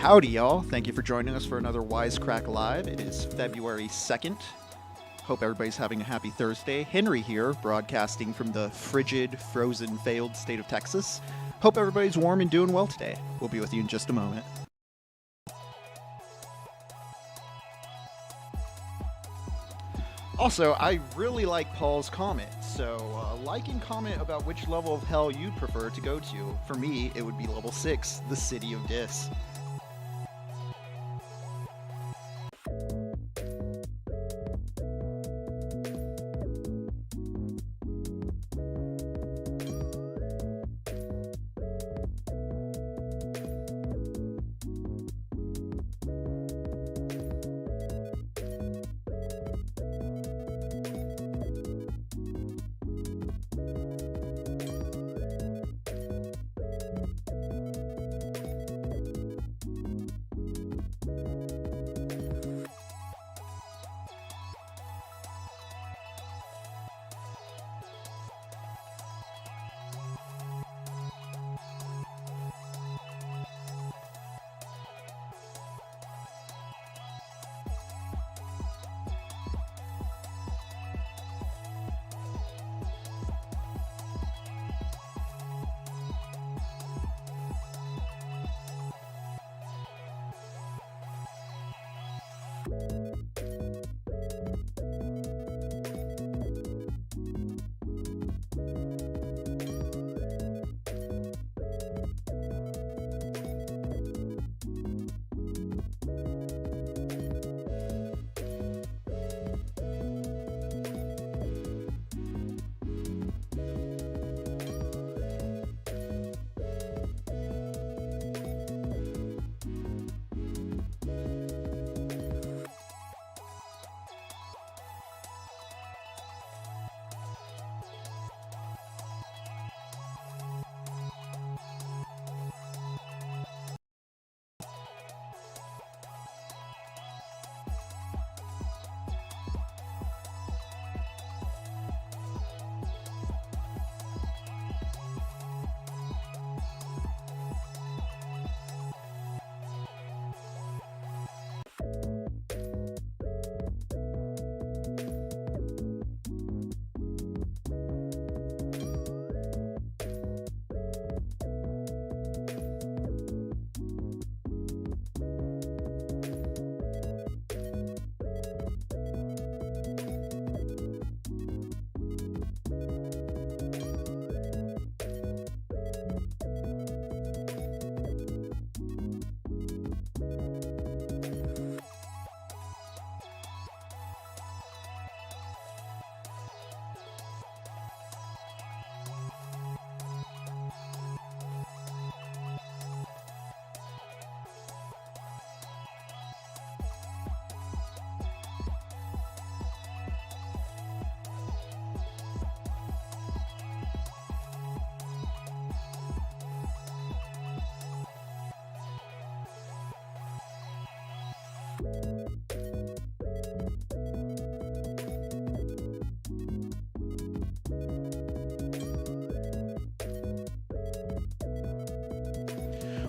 Howdy, y'all. Thank you for joining us for another Wisecrack Live. It is February 2nd. Hope everybody's having a happy Thursday. Henry here, broadcasting from the frigid, frozen, failed state of Texas. Hope everybody's warm and doing well today. We'll be with you in just a moment. Also, I really like Paul's comment, so like and comment about which level of hell you'd prefer to go to. For me, it would be level 6, the City of Dis.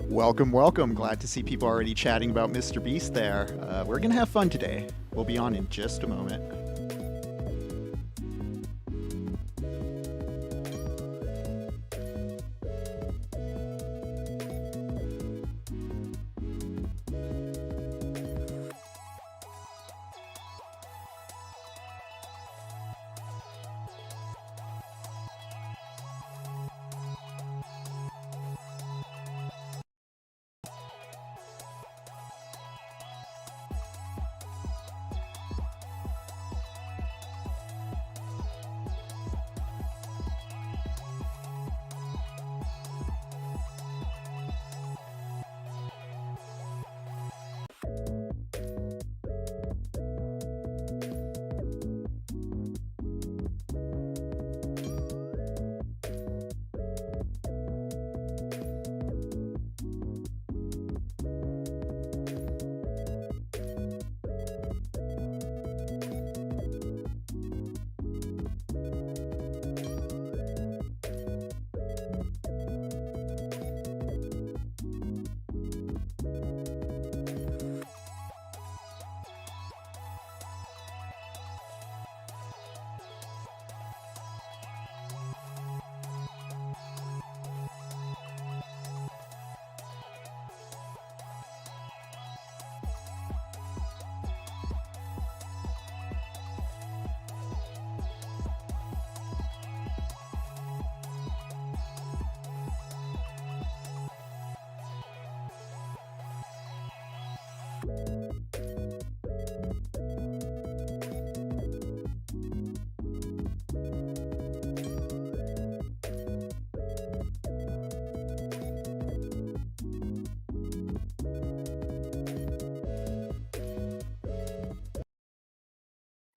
Welcome, welcome. Glad to see people already chatting about MrBeast there. We're going to have fun today. We'll be on in just a moment.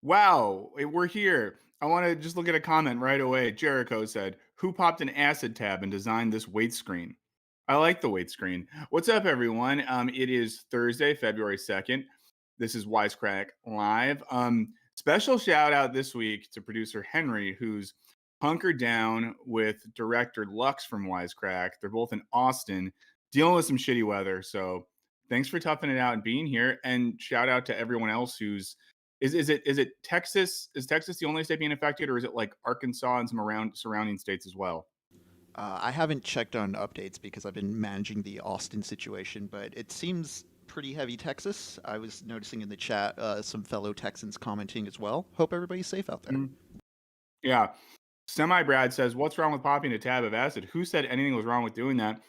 Wow, we're here. I want to just look at a comment right away. Jericho said, "Who popped an acid tab and designed this weight screen?" I like the weight screen. What's up, everyone? It is Thursday, February 2nd. This is Wisecrack Live. Special shout out this week to producer Henry, who's hunkered down with director Lux from Wisecrack. They're both in Austin, dealing with some shitty weather. So thanks for toughing it out and being here. And shout out to everyone else who's is it Texas? Is Texas the only state being affected, or is it like Arkansas and some around surrounding states as well? I haven't checked on updates because I've been managing the Austin situation, but it seems pretty heavy Texas. I was noticing in the chat some fellow Texans commenting as well. Hope everybody's safe out there. Mhm. Yeah. Semi Brad says, "What's wrong with popping a tab of acid? Who said anything was wrong with doing that?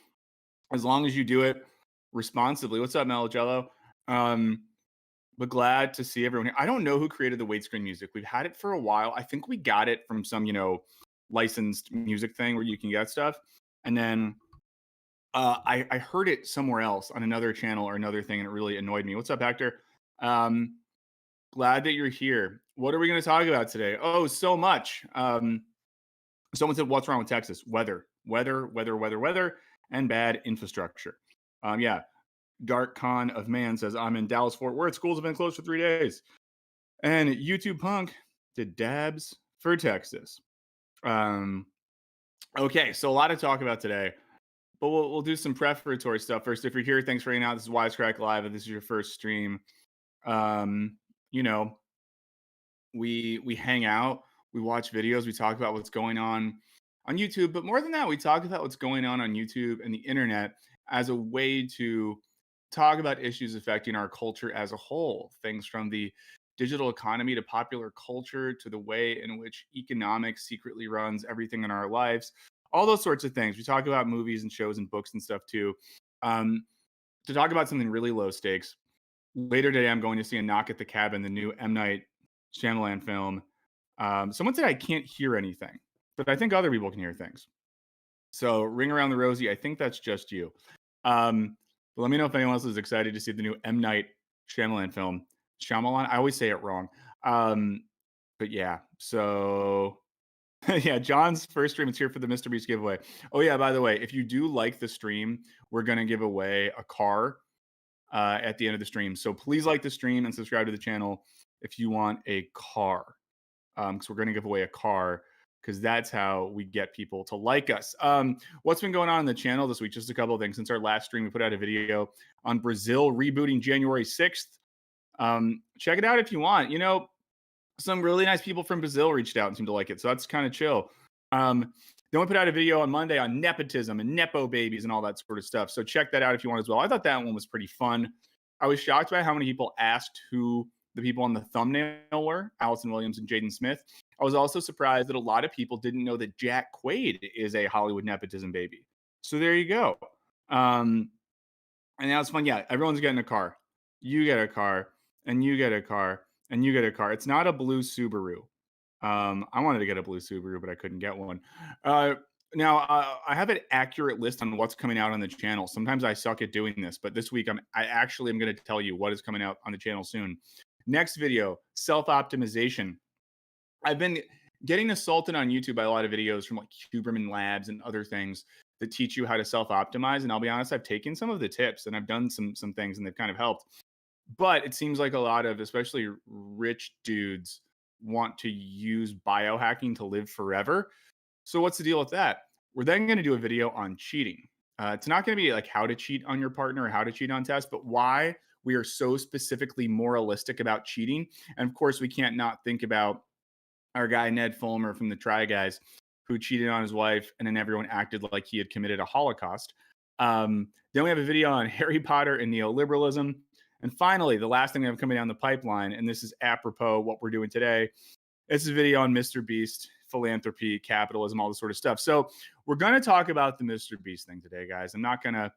As long as you do it responsibly." What's up, Meligello? Um, but glad to see everyone here. I don't know who created the weight screen music. We've had it for a while. I think we got it from some, licensed music thing where you can get stuff. And then I heard it somewhere else on another channel or another thing, and it really annoyed me. What's up, Hector? Um, Glad that you're here. What are we going to talk about today? Oh, so much. Someone said, "What's wrong with Texas? Weather, and bad infrastructure." Yeah. Dark Con of Man says, "I'm in Dallas Fort Worth. Schools have been closed for 3 days." And YouTube Punk did dabs for Texas. Um, okay, so a lot to talk about today, but we'll do some preparatory stuff first. If you're here, thanks for hanging out. This is Wisecrack Live. If this is your first stream, um, you know, we hang out, we watch videos, we talk about what's going on YouTube, but more than that, we talk about what's going on YouTube and the internet as a way to talk about issues affecting our culture as a whole, things from the digital economy to popular culture to the way in which economics secretly runs everything in our lives, all those sorts of things. We talk about movies and shows and books and stuff too. um, to talk about something really low stakes, later today, I'm going to see A Knock at the Cabin, the new M. Night Shyamalan film. Someone said I can't hear anything, but I think other people can hear things. So, Ring Around the Rosie, I think that's just you. But let me know if anyone else is excited to see the new M. Night Shyamalan film. Shyamalan, I always say it wrong. But yeah, so yeah, John's first stream is here for the MrBeast giveaway. Oh yeah, by the way, if you do like the stream, we're gonna give away a car at the end of the stream. So please like the stream and subscribe to the channel if you want a car. Because we're going to give away a car because that's how we get people to like us. What's been going on the channel this week? Just a couple of things. Since our last stream, we put out a video on Brazil rebooting January 6th. Check it out if you want. Some really nice people from Brazil reached out and seemed to like it. So that's kind of chill. Then we put out a video on Monday on nepotism and nepo babies and all that sort of stuff. So check that out if you want as well. I thought that one was pretty fun. I was shocked by how many people asked who the people on the thumbnail were, Allison Williams and Jaden Smith. I was also surprised that a lot of people didn't know that Jack Quaid is a Hollywood nepotism baby. So there you go. And now it's fun. Yeah, everyone's getting a car. You get a car, and you get a car, and you get a car. It's not a blue Subaru. I wanted to get a blue Subaru, but I couldn't get one. Now, I have an accurate list on what's coming out on the channel. Sometimes I suck at doing this, but this week I actually am going to tell you what is coming out on the channel soon. Next video, self-optimization. I've been getting assaulted on YouTube by a lot of videos from like Huberman Labs and other things that teach you how to self-optimize. And I'll be honest, I've taken some of the tips and I've done some things and they've kind of helped. But it seems like a lot of, especially rich dudes, want to use biohacking to live forever. So what's the deal with that? We're then going to do a video on cheating. It's not going to be like how to cheat on your partner or how to cheat on tests, but why we are so specifically moralistic about cheating. And of course, we can't not think about our guy Ned Fulmer from the Try Guys, who cheated on his wife, and then everyone acted like he had committed a Holocaust. Then we have a video on Harry Potter and neoliberalism. And finally, the last thing we have coming down the pipeline, and this is apropos what we're doing today, it's a video on MrBeast, philanthropy, capitalism, all this sort of stuff. So we're going to talk about the MrBeast thing today, guys. I'm not gonna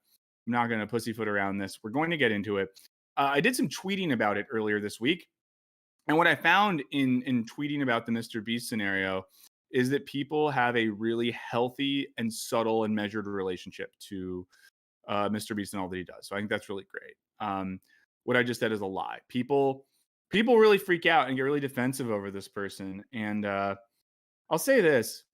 pussyfoot around this. We're going to get into it. I did some tweeting about it earlier this week. And what I found in tweeting about the Mr. Beast scenario is that people have a really healthy and subtle and measured relationship to Mr. Beast and all that he does. So I think that's really great. What I just said is a lie. People really freak out and get really defensive over this person. And I'll say this: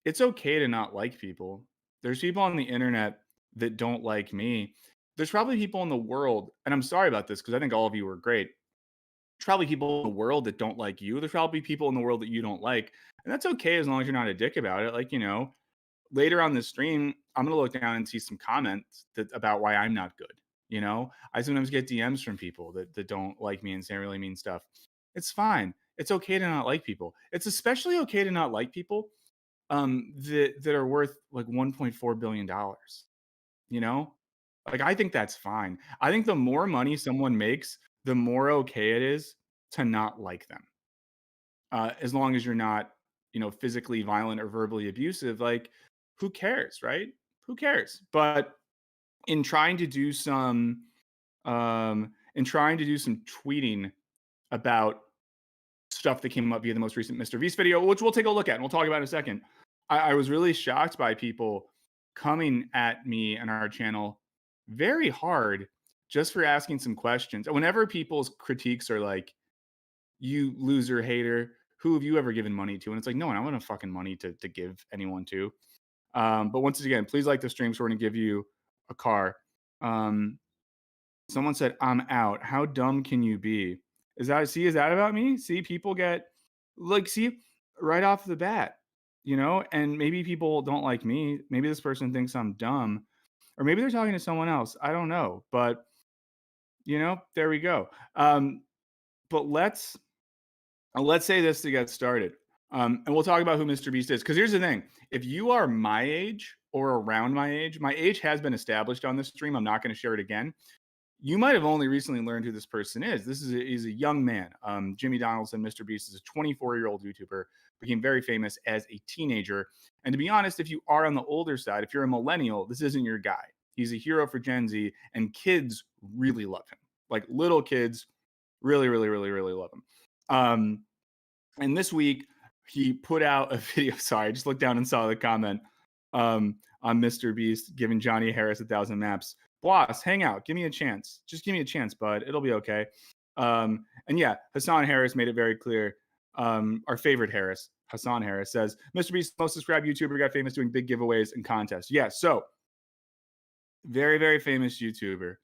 it's okay to not like people. There's people on the internet that don't like me. There's probably people in the world, and I'm sorry about this because I think all of you are great. There's probably people in the world that don't like you. There's probably people in the world that you don't like. And that's okay as long as you're not a dick about it. Like, later on this stream, I'm gonna look down and see some comments about why I'm not good. I sometimes get DMs from people that don't like me and say really mean stuff. It's fine. It's okay to not like people. It's especially okay to not like people that are worth like $1.4 billion. You know, like I think that's fine. I think the more money someone makes, the more okay it is to not like them. As long as you're not, physically violent or verbally abusive, like who cares, right? Who cares? But in trying to do some tweeting about stuff that came up via the most recent Mr. Beast video, which we'll take a look at and we'll talk about in a second. I was really shocked by people coming at me and our channel very hard just for asking some questions. Whenever people's critiques are like, you loser hater, who have you ever given money to? And it's like, no one, I don't have fucking money to give anyone to. But once again, please like the stream. So we're going to give you a car. Someone said, I'm out. How dumb can you be? Is that about me? See, people get like, see, right off the bat, and maybe people don't like me. Maybe this person thinks I'm dumb, or maybe they're talking to someone else. I don't know. But, there we go. But let's say this to get started. And we'll talk about who Mr. Beast is. Because here's the thing. If you are my age or around my age has been established on this stream. I'm not going to share it again. You might have only recently learned who this person is. He's a young man. Jimmy Donaldson, Mr. Beast, is a 24-year-old YouTuber, became very famous as a teenager. And to be honest, if you are on the older side, if you're a millennial, this isn't your guy. He's a hero for Gen Z, and kids really love him. Like little kids really, really, really, really love him. And this week, he put out a video. Sorry, I just looked down and saw the comment on Mr. Beast giving Johnny Harris 1,000 maps. Boss, hang out. Give me a chance. Just give me a chance, bud. It'll be okay. And yeah, Hassan Harris made it very clear. Our favorite Harris, Hassan Harris, says, Mr. Beast, most subscribed YouTuber, got famous doing big giveaways and contests. Yeah, so very, very famous YouTuber.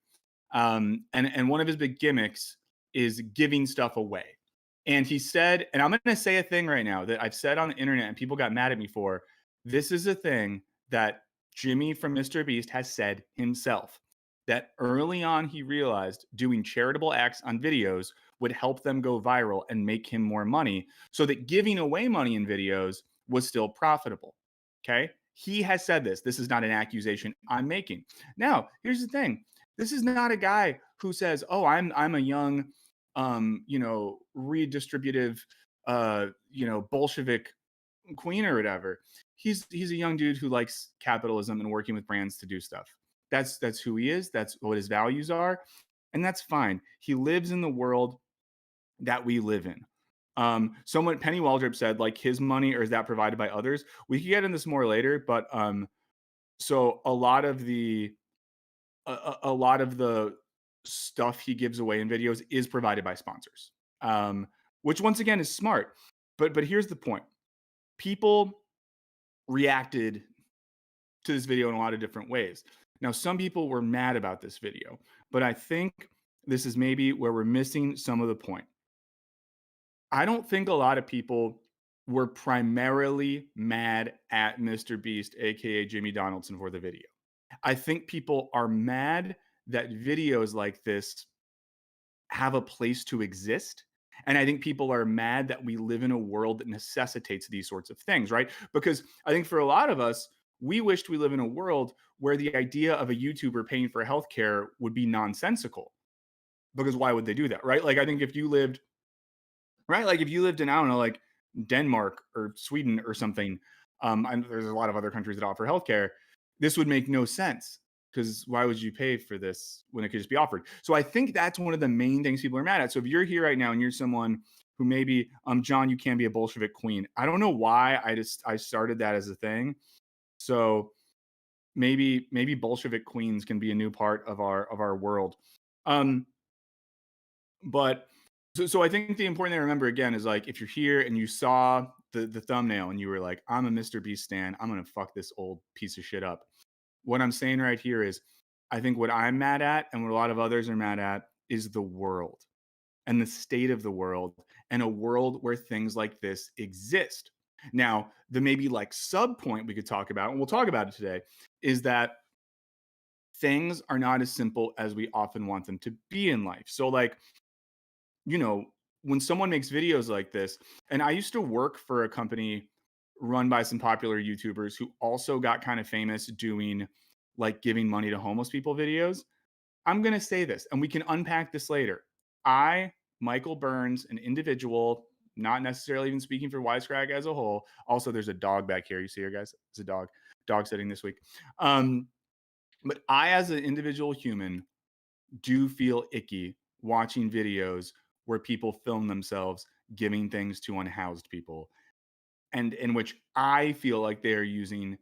And one of his big gimmicks is giving stuff away. And he said, and I'm going to say a thing right now that I've said on the internet and people got mad at me for. This is a thing that Jimmy from Mr. Beast has said himself, that early on he realized doing charitable acts on videos would help them go viral and make him more money, so that giving away money in videos was still profitable. Okay? He has said this. This is not an accusation I'm making. Now, here's the thing. This is not a guy who says, "Oh, I'm a young redistributive Bolshevik queen or whatever." He's a young dude who likes capitalism and working with brands to do stuff. That's who he is. That's what his values are, and that's fine. He lives in the world that we live in. Someone, Penny Waldrop, said like his money, or is that provided by others? We could get into this more later, but so a lot of the stuff he gives away in videos is provided by sponsors, which once again is smart. But here's the point: people reacted to this video in a lot of different ways. Now, some people were mad about this video, but I think this is maybe where we're missing some of the point. I don't think a lot of people were primarily mad at Mr. Beast, aka Jimmy Donaldson, for the video. I think people are mad that videos like this have a place to exist. And I think people are mad that we live in a world that necessitates these sorts of things, right? Because I think for a lot of us, we wished we live in a world where the idea of a YouTuber paying for healthcare would be nonsensical. Because why would they do that, right? Like, I think if you lived, right, like if you lived in, I don't know, like Denmark or Sweden or something, and there's a lot of other countries that offer healthcare, this would make no sense. because why would you pay for this when it could just be offered? So I think that's one of the main things people are mad at. So if you're here right now and you're someone who maybe, John, you can be a Bolshevik queen. I don't know why I started that as a thing. So maybe Bolshevik queens can be a new part of our world. But so I think the important thing to remember again is like if you're here and you saw the thumbnail and you were like, I'm a MrBeast stan, I'm gonna fuck this old piece of shit up. What I'm saying right here is I think what I'm mad at and what a lot of others are mad at is the world and the state of the world and a world where things like this exist. Now, the maybe like sub point we could talk about, and we'll talk about it today, is that things are not as simple as we often want them to be in life. So, like, you know, when someone makes videos like this, and I used to work for a company run by some popular YouTubers who also got kind of famous doing like giving money to homeless people videos. I'm going to say this, and we can unpack this later. I, Michael Burns, an individual, not necessarily even speaking for Wisecrack as a whole. Also, there's a dog back here. You see her, guys? It's a dog sitting this week. But I, as an individual human, do feel icky watching videos where people film themselves giving things to unhoused people, and in which I feel like they are using,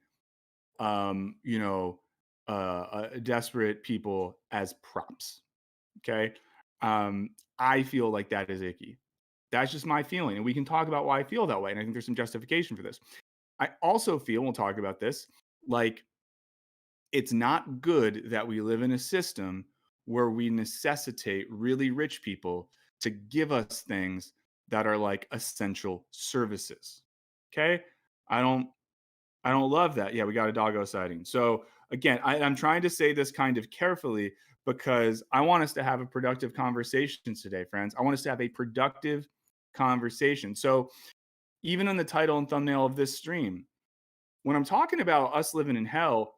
you know, desperate people as props. Okay. I feel like that is icky. That's just my feeling. And we can talk about why I feel that way. And I think there's some justification for this. I also feel, we'll talk about this, like it's not good that we live in a system where we necessitate really rich people to give us things that are like essential services. Okay. I don't I don't love that. Yeah, we got a doggo sighting. So again, I'm trying to say this kind of carefully because I want us to have a productive conversation today, friends. I want us to have a productive conversation. So even in the title and thumbnail of this stream, when I'm talking about us living in hell,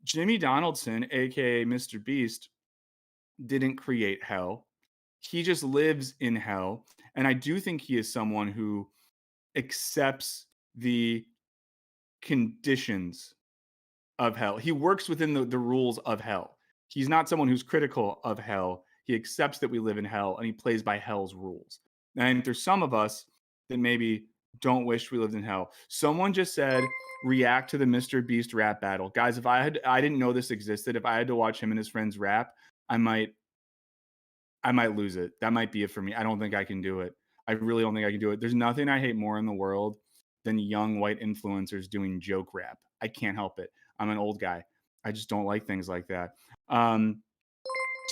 Jimmy Donaldson, aka MrBeast, didn't create hell. He just lives in hell. And I do think he is someone who accepts the conditions of hell. He works within the rules of hell. He's not someone who's critical of hell. He accepts that we live in hell and he plays by hell's rules. And there's some of us that maybe don't wish we lived in hell. Someone just said, react to the MrBeast rap battle. Guys, if I didn't know this existed, if I had to watch him and his friends rap, I might lose it. That might be it for me. I don't think I can do it. I really don't think I can do it. There's nothing I hate more in the world than young white influencers doing joke rap. I can't help it. I'm an old guy. I just don't like things like that.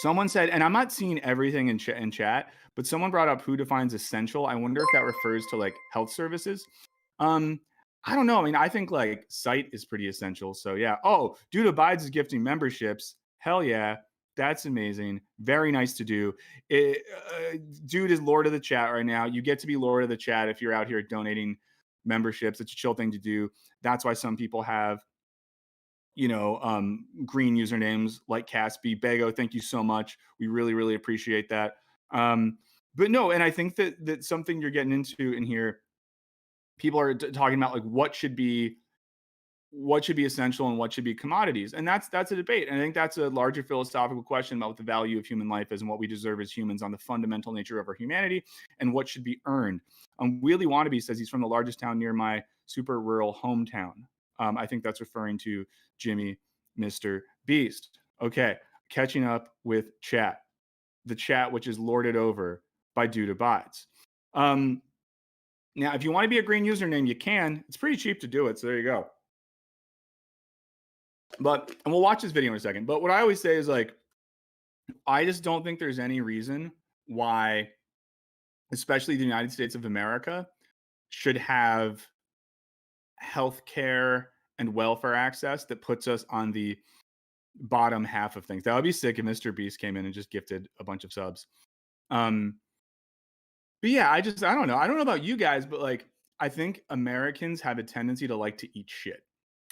Someone said, and I'm not seeing everything in chat, but someone brought up who defines essential. I wonder if that refers to like health services. I don't know. I mean, I think like sight is pretty essential. So yeah. Oh, dude abides is gifting memberships. Hell yeah. That's amazing. Very nice to do. Dude is Lord of the chat right now. You get to be Lord of the chat if you're out here donating memberships. It's a chill thing to do. That's why some people have, you know, green usernames like Caspi. Bego, thank you so much. We really, really appreciate that. But no, and I think that something you're getting into in here, people are talking about like what should be essential and what should be commodities, and that's a debate. And I think that's a larger philosophical question about what the value of human life is and what we deserve as humans on the fundamental nature of our humanity and what should be earned. Wheelie Wannabe says he's from the largest town near my super rural hometown. I think that's referring to Jimmy MrBeast. Okay, catching up with chat, the chat which is lorded over by Dude Abides. Now, if you want to be a green username, you can. It's pretty cheap to do it, so there you go. And we'll watch this video in a second. But what I always say is like, I just don't think there's any reason why, especially the United States of America, should have healthcare and welfare access that puts us on the bottom half of things. That would be sick if MrBeast came in and just gifted a bunch of subs. But yeah, I don't know. I don't know about you guys, but like, I think Americans have a tendency to like to eat shit.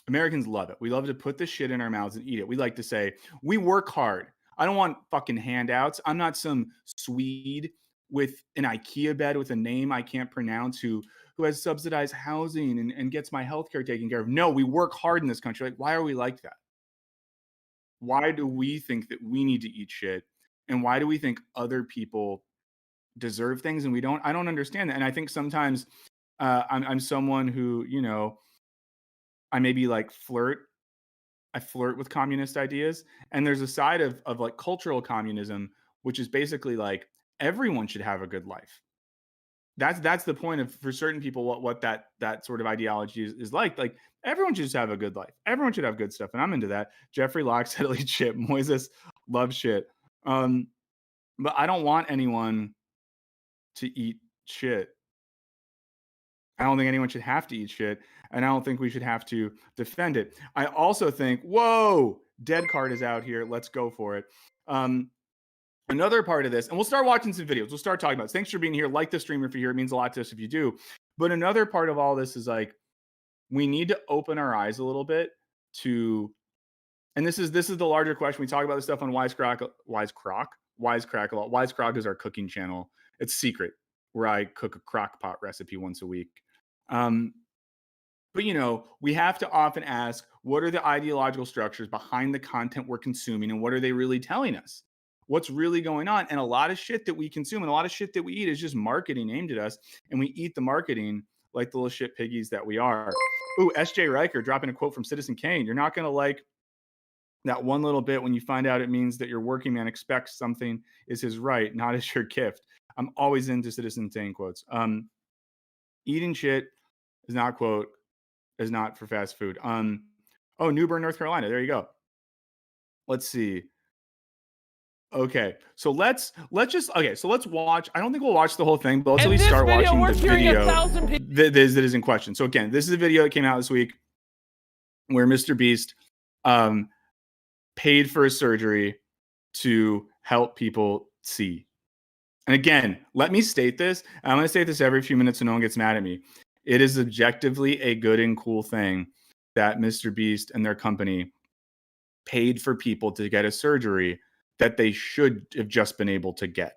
Americans love it. We love to put the shit in our mouths and eat it. We like to say, we work hard. I don't want fucking handouts. I'm not some Swede with an IKEA bed with a name I can't pronounce who has subsidized housing and gets my healthcare taken care of. No, we work hard in this country. Like, why are we like that? Why do we think that we need to eat shit? And why do we think other people deserve things and we don't? I don't understand that. And I think sometimes I'm someone who, you know, I maybe like I flirt with communist ideas. And there's a side of like cultural communism, which is basically like everyone should have a good life. That's the point of, for certain people, what that sort of ideology is like. Like everyone should just have a good life. Everyone should have good stuff. And I'm into that. Jeffrey Locke said he'll eat shit. Moises loves shit. But I don't want anyone to eat shit. I don't think anyone should have to eat shit. And I don't think we should have to defend it. I also think, whoa, dead card is out here. Let's go for it. Another part of this, and we'll start watching some videos. We'll start talking about this. Thanks for being here. Like the stream if you're here. It means a lot to us if you do. But another part of all this is like, we need to open our eyes a little bit to, and this is the larger question. We talk about this stuff on Wisecrack a lot. Wisecrack is our cooking channel. It's secret, where I cook a crock pot recipe once a week. But, you know, we have to often ask, what are the ideological structures behind the content we're consuming, and what are they really telling us? What's really going on? And a lot of shit that we consume and a lot of shit that we eat is just marketing aimed at us, and we eat the marketing like the little shit piggies that we are. Ooh, SJ Riker dropping a quote from Citizen Kane. You're not going to like that one little bit when you find out it means that your working man expects something is his right, not as your gift. I'm always into Citizen Kane quotes. Eating shit is not for fast food. Oh, New Bern, North Carolina. There you go. Let's see. Okay, so let's watch. I don't think we'll watch the whole thing, but let's at least start watching the video that is in question. So again, this is a video that came out this week where MrBeast paid for a surgery to help people see. And again, let me state this. I'm going to state this every few minutes so no one gets mad at me. It is objectively a good and cool thing that MrBeast and their company paid for people to get a surgery that they should have just been able to get.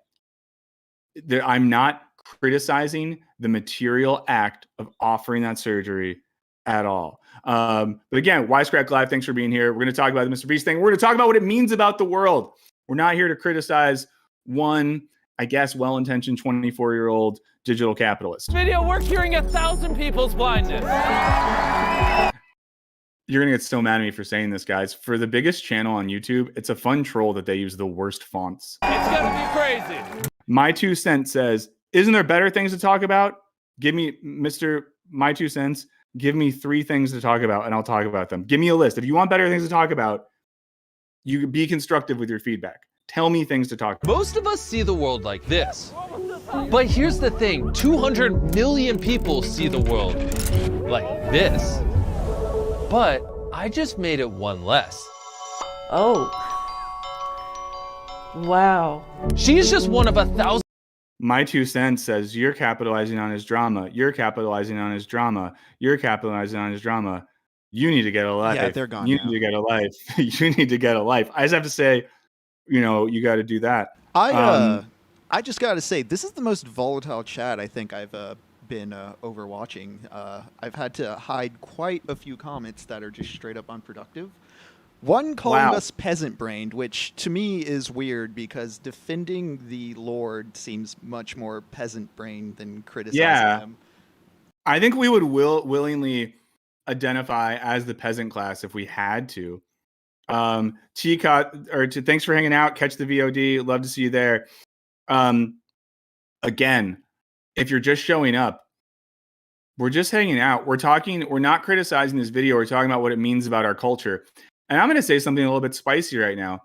I'm not criticizing the material act of offering that surgery at all. But again, Wisecrack Live, thanks for being here. We're going to talk about the MrBeast thing. We're going to talk about what it means about the world. We're not here to criticize one, I guess, well-intentioned 24-year-old digital capitalist. Video, we're curing 1,000 people's blindness. You're going to get so mad at me for saying this, guys. For the biggest channel on YouTube, it's a fun troll that they use the worst fonts. It's going to be crazy. My 2 cents says, isn't there better things to talk about? Give me, My 2 cents, give me 3 things to talk about and I'll talk about them. Give me a list. If you want better things to talk about, you be constructive with your feedback. Tell me things to talk about. Most of us see the world like this. But here's the thing, 200 million people see the world like this. But I just made it one less. Oh. Wow. She's just one of 1,000. My 2 cents says, you're capitalizing on his drama. You're capitalizing on his drama. You're capitalizing on his drama. You need to get a life. Yeah, they're gone. You now. need to get a life. You need to get a life. I just have to say, you know, you got to do that. I just got to say, this is the most volatile chat I think I've been overwatching. I've had to hide quite a few comments that are just straight up unproductive. One calling us peasant-brained, which to me is weird because defending the Lord seems much more peasant-brained than criticizing him. I think we would willingly identify as the peasant class if we had to. Thanks for hanging out. Catch the VOD. Love to see you there. Again, if you're just showing up, we're just hanging out. We're not criticizing this video. We're talking about what it means about our culture. And I'm going to say something a little bit spicy right now.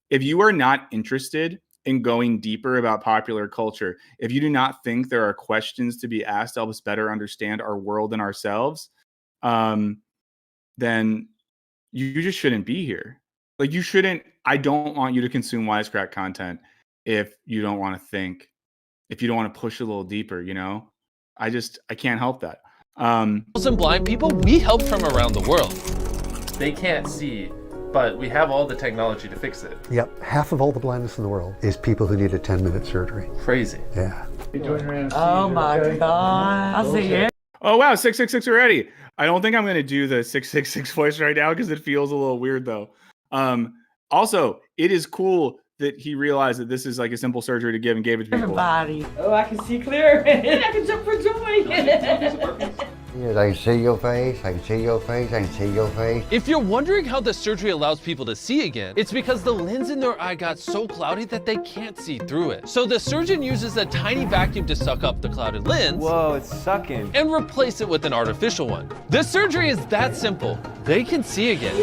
If you are not interested in going deeper about popular culture, if you do not think there are questions to be asked to help us better understand our world and ourselves, then you just shouldn't be here. Like you shouldn't. I don't want you to consume Wisecrack content if you don't want to think, if you don't want to push a little deeper, you know? I can't help that. Some blind people we help from around the world. They can't see, but we have all the technology to fix it. Yep, half of all the blindness in the world is people who need a 10-minute surgery. Crazy. Yeah. Oh my God. I see it. Oh, wow, 666 already. I don't think I'm going to do the 666 voice right now because it feels a little weird, though. Also, it is cool that he realized that this is like a simple surgery to give and gave it to people. Everybody. Oh, I can see clear. I can jump for joy. Yes, I can see your face, I can see your face, I can see your face. If you're wondering how the surgery allows people to see again, it's because the lens in their eye got so cloudy that they can't see through it. So the surgeon uses a tiny vacuum to suck up the clouded lens. Whoa, it's sucking. And replace it with an artificial one. The surgery is that simple. They can see again.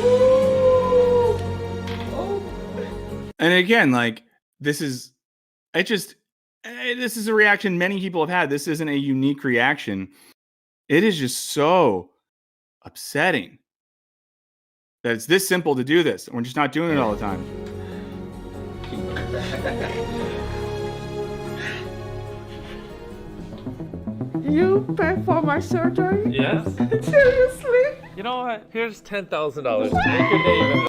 And again, like this is a reaction many people have had. This isn't a unique reaction. It is just so upsetting that it's this simple to do this. And we're just not doing it all the time. You pay for my surgery? Yes. Seriously? You know what? Here's $10,000. Make your name.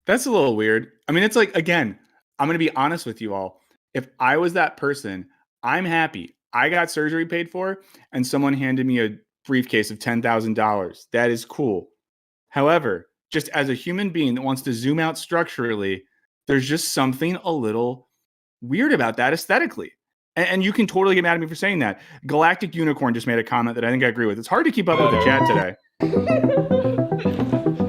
That's a little weird. I mean, it's like, again, I'm going to be honest with you all. If I was that person, I'm happy. I got surgery paid for and someone handed me a briefcase of $10,000. That is cool. However, just as a human being that wants to zoom out structurally, there's just something a little weird about that aesthetically. And you can totally get mad at me for saying that. Galactic Unicorn just made a comment that I think I agree with. It's hard to keep up with the chat today.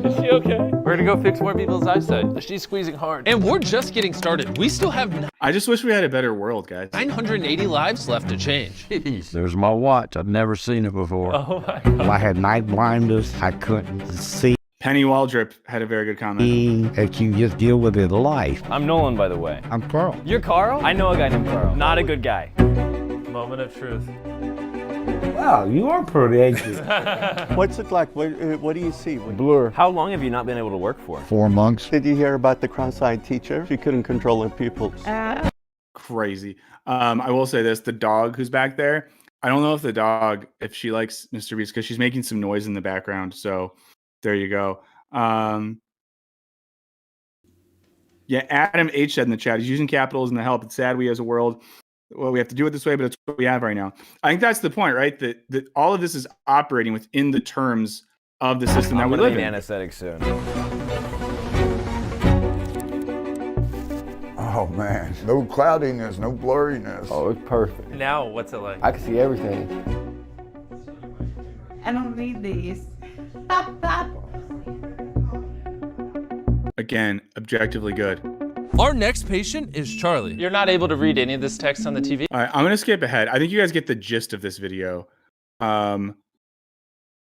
Is she okay? We're gonna go fix more people's eyesight. She's squeezing hard. And we're just getting started. We still have I just wish we had a better world, guys. 980 lives left to change. There's my watch. I've never seen it before. Oh my God. I had night blindness. I couldn't see. Penny Waldrip had a very good comment. That you just deal with it life. I'm Nolan, by the way. I'm Carl. You're Carl? I know a guy named Carl. Not a good guy. Moment of truth. Wow, you are pretty anxious. What's it like? What do you see? Blur. How long have you not been able to work for? 4 months. Did you hear about the cross-eyed teacher? She couldn't control her pupils. Crazy. I will say this, the dog who's back there, I don't know if the dog, if she likes MrBeast, because she's making some noise in the background. So there you go. Yeah, Adam H said in the chat, he's using capitalism to help. It's sad we as a world, well, we have to do it this way, but it's what we have right now. I think that's the point, right? That all of this is operating within the terms of the system that we live in. Anesthetic soon. Oh man, no cloudiness, no blurriness. Oh, it's perfect. Now, what's it like? I can see everything. I don't need these. Again, objectively good. Our next patient is Charlie. You're not able to read any of this text on the TV? All right, I'm going to skip ahead. I think you guys get the gist of this video. And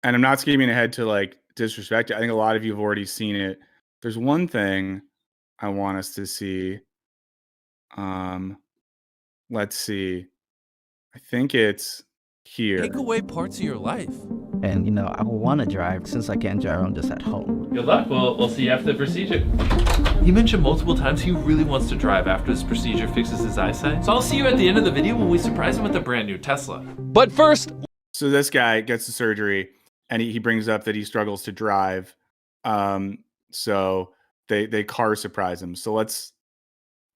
I'm not skipping ahead to like disrespect it. I think a lot of you have already seen it. There's one thing I want us to see. Let's see. I think it's here. Take away parts of your life. And, you know, I want to drive since I can't drive. I'm just at home. Good luck. We'll see you after the procedure. He mentioned multiple times he really wants to drive after this procedure fixes his eyesight. So I'll see you at the end of the video when we surprise him with a brand new Tesla. But first, so this guy gets the surgery and he brings up that he struggles to drive. So they car surprise him. So let's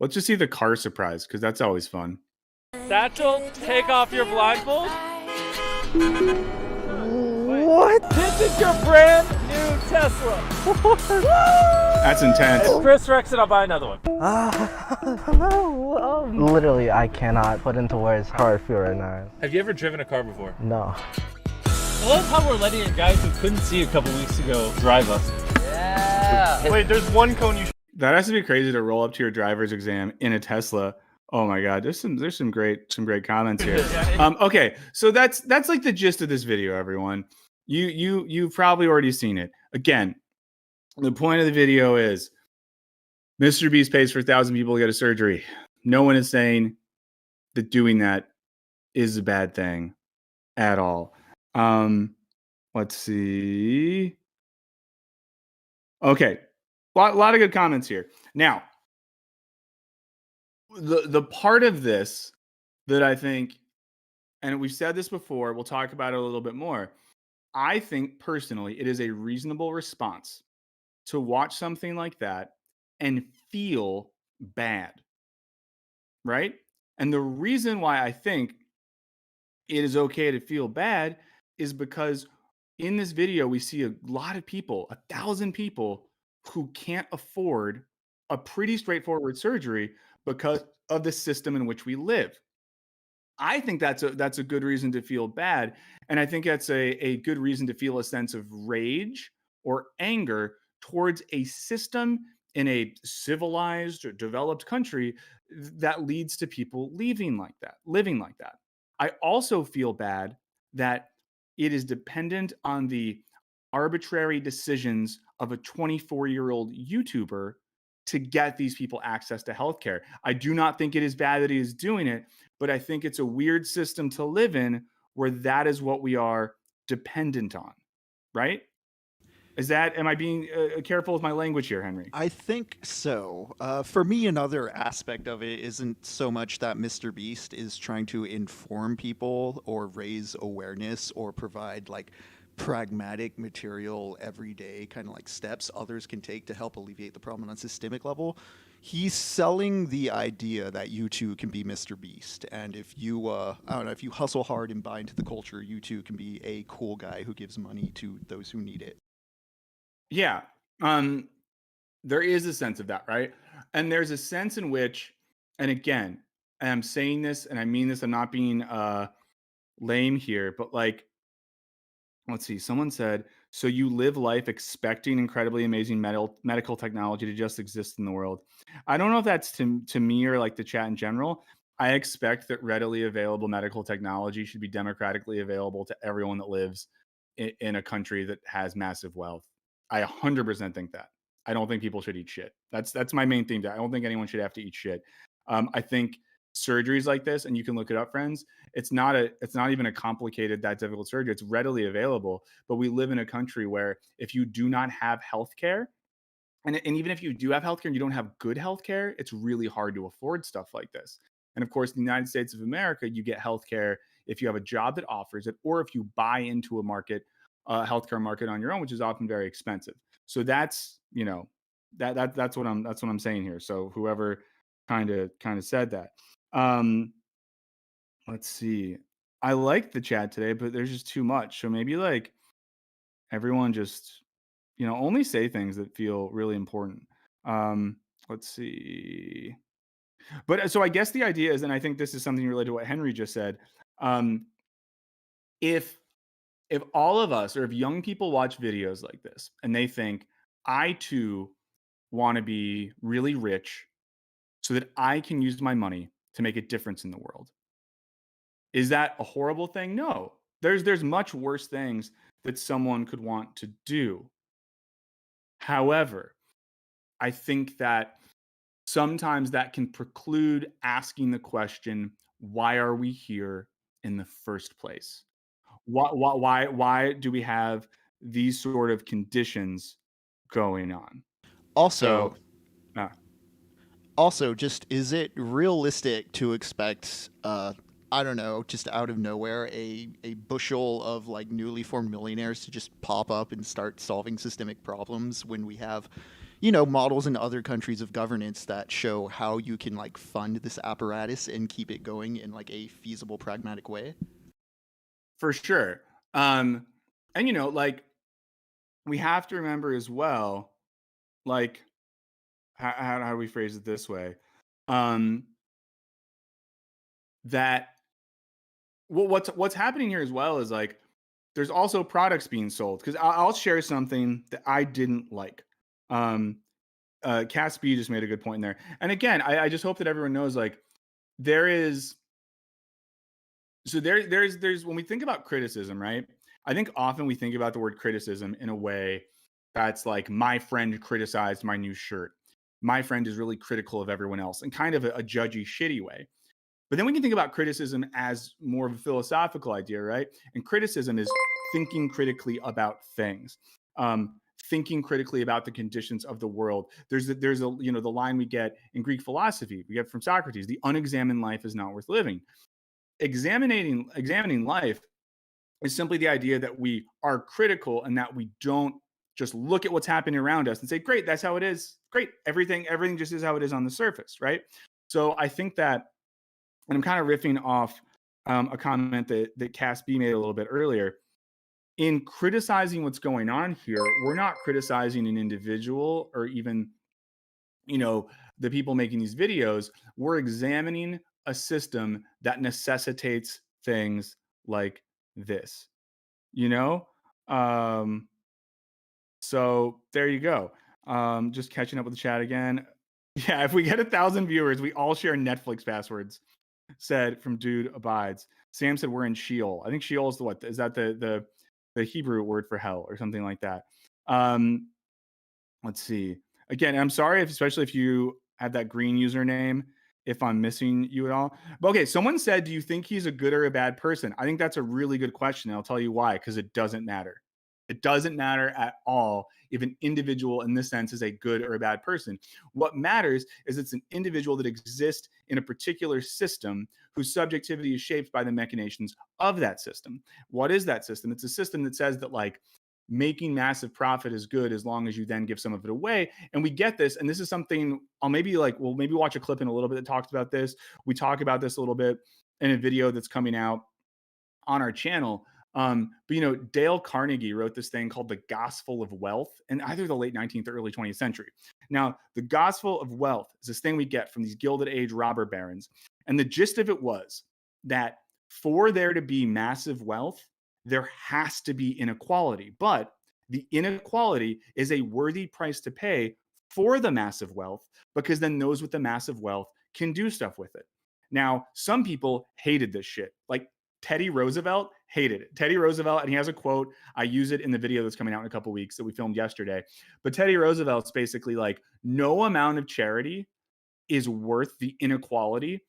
just see the car surprise, because that's always fun. Satchel, take off your blindfold. What? This is your brand new Tesla. That's intense. If Chris wrecks it, I'll buy another one. Literally, I cannot put into words how I feel right now. Have you ever driven a car before? No. I love how we're letting a guy who couldn't see a couple weeks ago drive us. Yeah. Wait, there's one cone you That has to be crazy to roll up to your driver's exam in a Tesla. Oh my God, there's some great comments here. Okay, so that's like the gist of this video, everyone. You've probably already seen it. Again, the point of the video is MrBeast pays for 1,000 people to get a surgery. No one is saying that doing that is a bad thing at all. Let's see. Okay, a lot of good comments here. Now, the part of this that I think, and we've said this before, we'll talk about it a little bit more. I think personally, it is a reasonable response to watch something like that and feel bad, right? And the reason why I think it is okay to feel bad is because in this video, we see a lot of people, 1,000 people who can't afford a pretty straightforward surgery because of the system in which we live. I think that's a good reason to feel bad. And I think that's a good reason to feel a sense of rage or anger towards a system in a civilized or developed country that leads to people living like that. I also feel bad that it is dependent on the arbitrary decisions of a 24-year-old YouTuber to get these people access to healthcare. I do not think it is bad that he is doing it, but I think it's a weird system to live in where that is what we are dependent on, right? Am I being careful with my language here, Henry? I think so. For me, another aspect of it isn't so much that MrBeast is trying to inform people or raise awareness or provide like pragmatic material everyday kind of like steps others can take to help alleviate the problem on a systemic level. He's selling the idea that you too can be MrBeast, and if you I don't know, if you hustle hard and buy into the culture, you too can be a cool guy who gives money to those who need it. Yeah. There is a sense of that, right? And there's a sense in which, and again, I'm saying this and I mean this, I'm not being lame here, but like, let's see, someone said, so you live life expecting incredibly amazing medical technology to just exist in the world. I don't know if that's to me or like the chat in general. I expect that readily available medical technology should be democratically available to everyone that lives in a country that has massive wealth. I 100% think that. I don't think people should eat shit. That's my main thing. I don't think anyone should have to eat shit. I think surgeries like this, and you can look it up, friends. It's not even a complicated, that difficult surgery. It's readily available. But we live in a country where if you do not have healthcare, and even if you do have healthcare and you don't have good healthcare, it's really hard to afford stuff like this. And of course, in the United States of America, you get healthcare if you have a job that offers it, or if you buy into a market, healthcare market on your own, which is often very expensive. So that's that's what I'm saying here. So whoever kind of said that. Let's see. I like the chat today, but there's just too much. So maybe like everyone just only say things that feel really important. Let's see. But so I guess the idea is, and I think this is something related to what Henry just said. If all of us, or if young people watch videos like this and they think, I too want to be really rich so that I can use my money to make a difference in the world. Is that a horrible thing? No. There's much worse things that someone could want to do. However, I think that sometimes that can preclude asking the question, why are we here in the first place? Why do we have these sort of conditions going on? Also, So, also, just is it realistic to expect, I don't know, just out of nowhere, a bushel of like newly formed millionaires to just pop up and start solving systemic problems when we have, models in other countries of governance that show how you can like fund this apparatus and keep it going in like a feasible, pragmatic way? For sure. And like we have to remember as well, like how do we phrase it this way? That what's happening here as well is like there's also products being sold, because I'll share something that I didn't like. Cass B just made a good point there, and again, I just hope that everyone knows, like, there's when we think about criticism, right? I think often we think about the word criticism in a way that's like, my friend criticized my new shirt. My friend is really critical of everyone else, in kind of a judgy, shitty way. But then we can think about criticism as more of a philosophical idea, right? And criticism is thinking critically about things, thinking critically about the conditions of the world. There's the line we get in Greek philosophy, we get from Socrates: the unexamined life is not worth living. Examining life is simply the idea that we are critical and that we don't just look at what's happening around us and say, great, that's how it is. Great, everything just is how it is on the surface, right? So I think that, and I'm kind of riffing off a comment that Cass B made a little bit earlier. In criticizing what's going on here, we're not criticizing an individual or even the people making these videos, we're examining a system that necessitates things like this, so there you go. Just catching up with the chat again. Yeah, if we get 1,000 viewers, we all share Netflix passwords, said from Dude Abides. Sam said we're in Sheol. I think Sheol is is that the Hebrew word for hell or something like that. Let's see. Again, I'm sorry, especially if you have that green username, if I'm missing you at all. But okay, someone said, do you think he's a good or a bad person? I think that's a really good question. And I'll tell you why, because it doesn't matter. It doesn't matter at all if an individual in this sense is a good or a bad person. What matters is it's an individual that exists in a particular system whose subjectivity is shaped by the machinations of that system. What is that system? It's a system that says that making massive profit is good as long as you then give some of it away. And we get this, and this is something I'll maybe we'll maybe watch a clip in a little bit that talks about this. We talk about this a little bit in a video that's coming out on our channel. But Dale Carnegie wrote this thing called the Gospel of Wealth in either the late 19th or early 20th century. Now, the Gospel of Wealth is this thing we get from these Gilded Age robber barons. And the gist of it was that for there to be massive wealth, there has to be inequality. But the inequality is a worthy price to pay for the massive wealth, because then those with the massive wealth can do stuff with it. Now, some people hated this shit. Like Teddy Roosevelt hated it. Teddy Roosevelt, and he has a quote. I use it in the video that's coming out in a couple of weeks that we filmed yesterday. But Teddy Roosevelt's basically like, no amount of charity is worth the inequality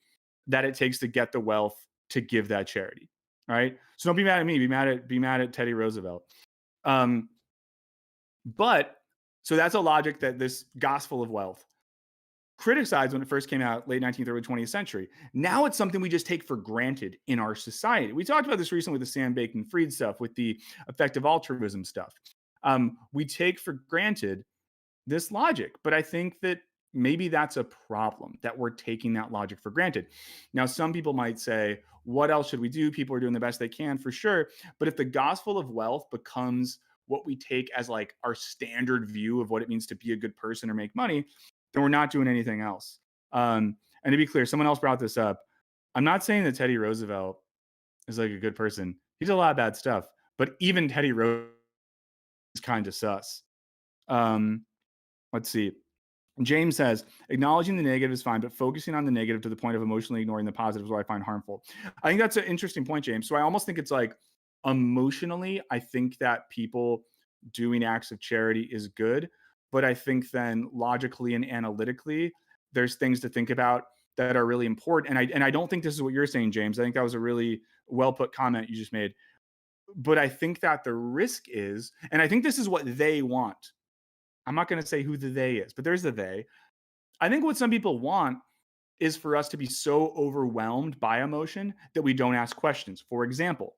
that it takes to get the wealth to give that charity. All right. So don't be mad at me. Be mad at Teddy Roosevelt. But so that's a logic that this Gospel of Wealth criticized when it first came out, late 19th, early 20th century. Now it's something we just take for granted in our society. We talked about this recently with the Sam Bankman-Fried stuff, with the effective altruism stuff. We take for granted this logic, but I think that maybe that's a problem, that we're taking that logic for granted. Now, some people might say, what else should we do? People are doing the best they can, for sure. But if the Gospel of Wealth becomes what we take as like our standard view of what it means to be a good person or make money, then we're not doing anything else. And to be clear, someone else brought this up. I'm not saying that Teddy Roosevelt is like a good person. He did a lot of bad stuff, but even Teddy Roosevelt is kind of sus. Let's see. James says, acknowledging the negative is fine, but focusing on the negative to the point of emotionally ignoring the positive is what I find harmful. I think that's an interesting point, James. So I almost think it's like emotionally, I think that people doing acts of charity is good. But I think then logically and analytically, there's things to think about that are really important. And I don't think this is what you're saying, James. I think that was a really well put comment you just made. But I think that the risk is, and I think this is what they want. I'm not going to say who the they is, but there's the they. I think what some people want is for us to be so overwhelmed by emotion that we don't ask questions. For example,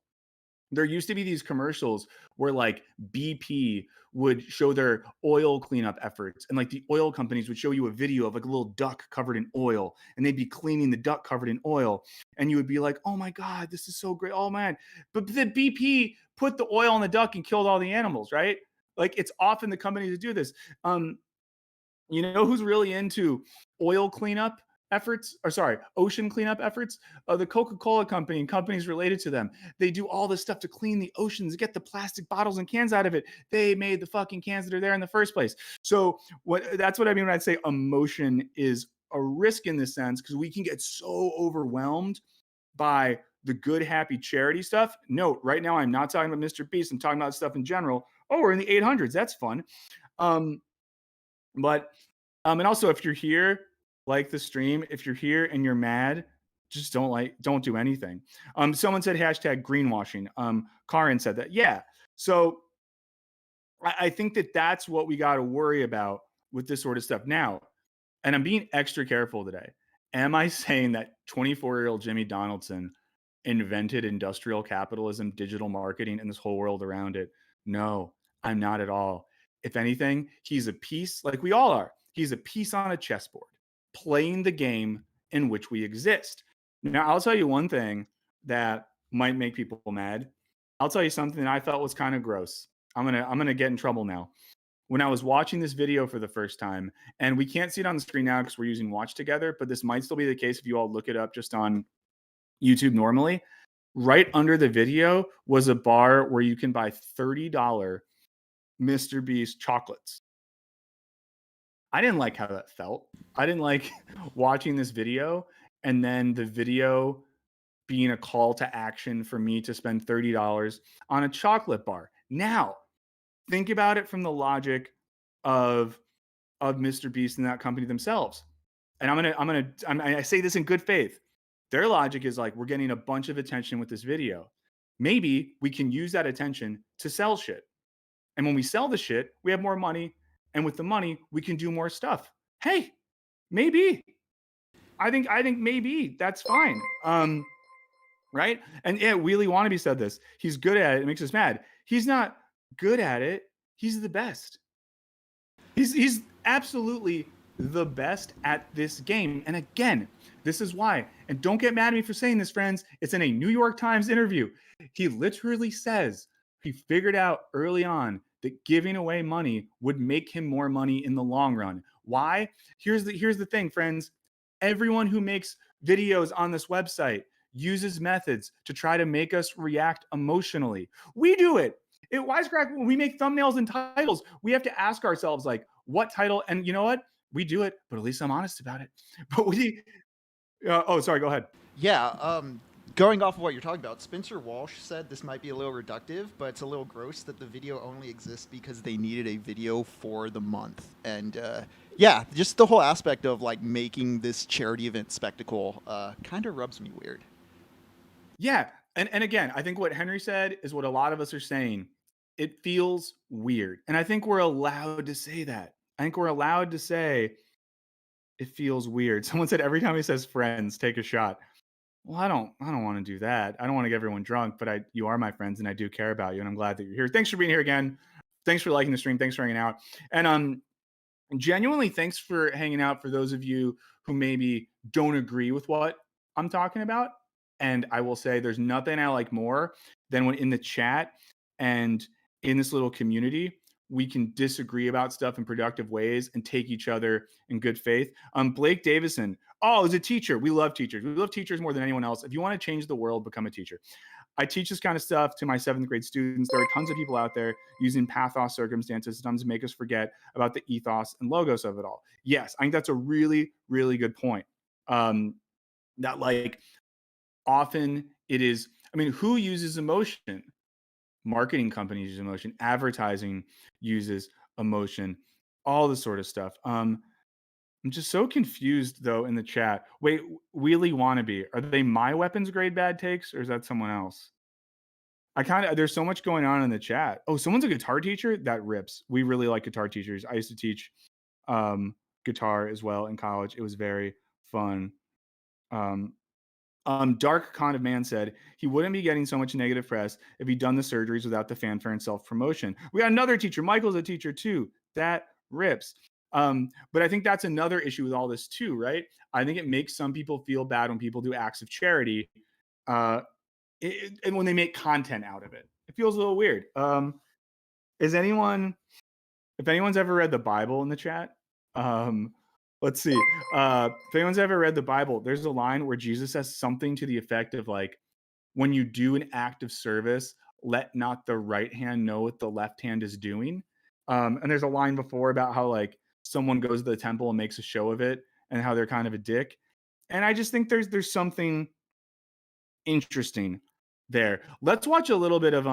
there used to be these commercials where like BP would show their oil cleanup efforts, and like the oil companies would show you a video of like a little duck covered in oil, and they'd be cleaning the duck covered in oil. And you would be like, oh my God, this is so great. Oh man. But the BP put the oil on the duck and killed all the animals, right? Like it's often the companies that do this. You know who's really into oil cleanup efforts, or sorry, ocean cleanup efforts? The Coca-Cola company and companies related to them. They do all this stuff to clean the oceans, get the plastic bottles and cans out of it. They made the fucking cans that are there in the first place. So that's what I mean when I say emotion is a risk in this sense, because we can get so overwhelmed by the good, happy charity stuff. Note, right now I'm not talking about MrBeast. I'm talking about stuff in general. Oh, we're in the 800s. That's fun. And also, if you're here, like the stream. If you're here and you're mad, just don't do anything. Someone said hashtag greenwashing. Karin said that. Yeah. So I think that that's what we got to worry about with this sort of stuff now. And I'm being extra careful today. Am I saying that 24-year-old Jimmy Donaldson invented industrial capitalism, digital marketing, and this whole world around it? No, I'm not at all. If anything, he's a piece, like we all are. He's a piece on a chessboard, playing the game in which we exist. Now, I'll tell you one thing that might make people mad. I'll tell you something that I felt was kind of gross. I'm gonna get in trouble now. when I was watching this video for the first time, and we can't see it on the screen now because we're using Watch Together, but this might still be the case if you all look it up just on YouTube normally. Right under the video was a bar where you can buy $30 MrBeast chocolates. I didn't like how that felt. I didn't like watching this video and then the video being a call to action for me to spend $30 on a chocolate bar. Now, think about it from the logic of MrBeast and that company themselves. And I say this in good faith. Their logic is like, we're getting a bunch of attention with this video. Maybe we can use that attention to sell shit. And when we sell the shit, we have more money. And with the money, we can do more stuff. Hey, maybe. I think maybe that's fine. Right? And yeah, Wheelie Wannabe said this. He's good at it. It makes us mad. He's not good at it. He's the best. He's absolutely the best at this game. And again, this is why. And don't get mad at me for saying this, friends. It's in a New York Times interview. He literally says he figured out early on that giving away money would make him more money in the long run. Why? Here's the thing, friends. Everyone who makes videos on this website uses methods to try to make us react emotionally. We do it. At Wisecrack, when we make thumbnails and titles, we have to ask ourselves, like, what title? And you know what? We do it, but at least I'm honest about it. But oh, sorry, go ahead. Yeah, going off of what you're talking about, Spencer Walsh said this might be a little reductive, but it's a little gross that the video only exists because they needed a video for the month. And yeah, just the whole aspect of like making this charity event spectacle kind of rubs me weird. Yeah, and again, I think what Henry said is what a lot of us are saying. It feels weird. And I think we're allowed to say that. I think we're allowed to say it feels weird. Someone said every time he says friends, take a shot. Well, I don't want to do that. I don't want to get everyone drunk, but you are my friends and I do care about you. And I'm glad that you're here. Thanks for being here again. Thanks for liking the stream. Thanks for hanging out. And genuinely, thanks for hanging out for those of you who maybe don't agree with what I'm talking about. And I will say there's nothing I like more than when in the chat and in this little community, we can disagree about stuff in productive ways and take each other in good faith. Blake Davison, as a teacher, we love teachers. We love teachers more than anyone else. If you want to change the world, become a teacher. I teach this kind of stuff to my 7th grade students. There are tons of people out there using pathos circumstances sometimes to make us forget about the ethos and logos of it all. Yes, I think that's a really, really good point. That like often it is, who uses emotion? Marketing companies use emotion, advertising uses emotion, all this sort of stuff. I'm just so confused though in the chat. Wait, Wheelie Wannabe, are they my weapons grade bad takes or is that someone else? There's so much going on in the chat. Oh, someone's a guitar teacher? That rips. We really like guitar teachers. I used to teach guitar as well in college. It was very fun. Dark Con of Man said he wouldn't be getting so much negative press if he'd done the surgeries without the fanfare and self-promotion. We got another teacher. Michael's a teacher too. That rips. But I think that's another issue with all this too, right? I think it makes some people feel bad when people do acts of charity and when they make content out of it. It feels a little weird. If anyone's ever read the Bible in the chat, let's see. If anyone's ever read the Bible, there's a line where Jesus says something to the effect of like, when you do an act of service, let not the right hand know what the left hand is doing. And there's a line before about how like someone goes to the temple and makes a show of it and how they're kind of a dick. And I just think there's something interesting there. Let's watch a little bit of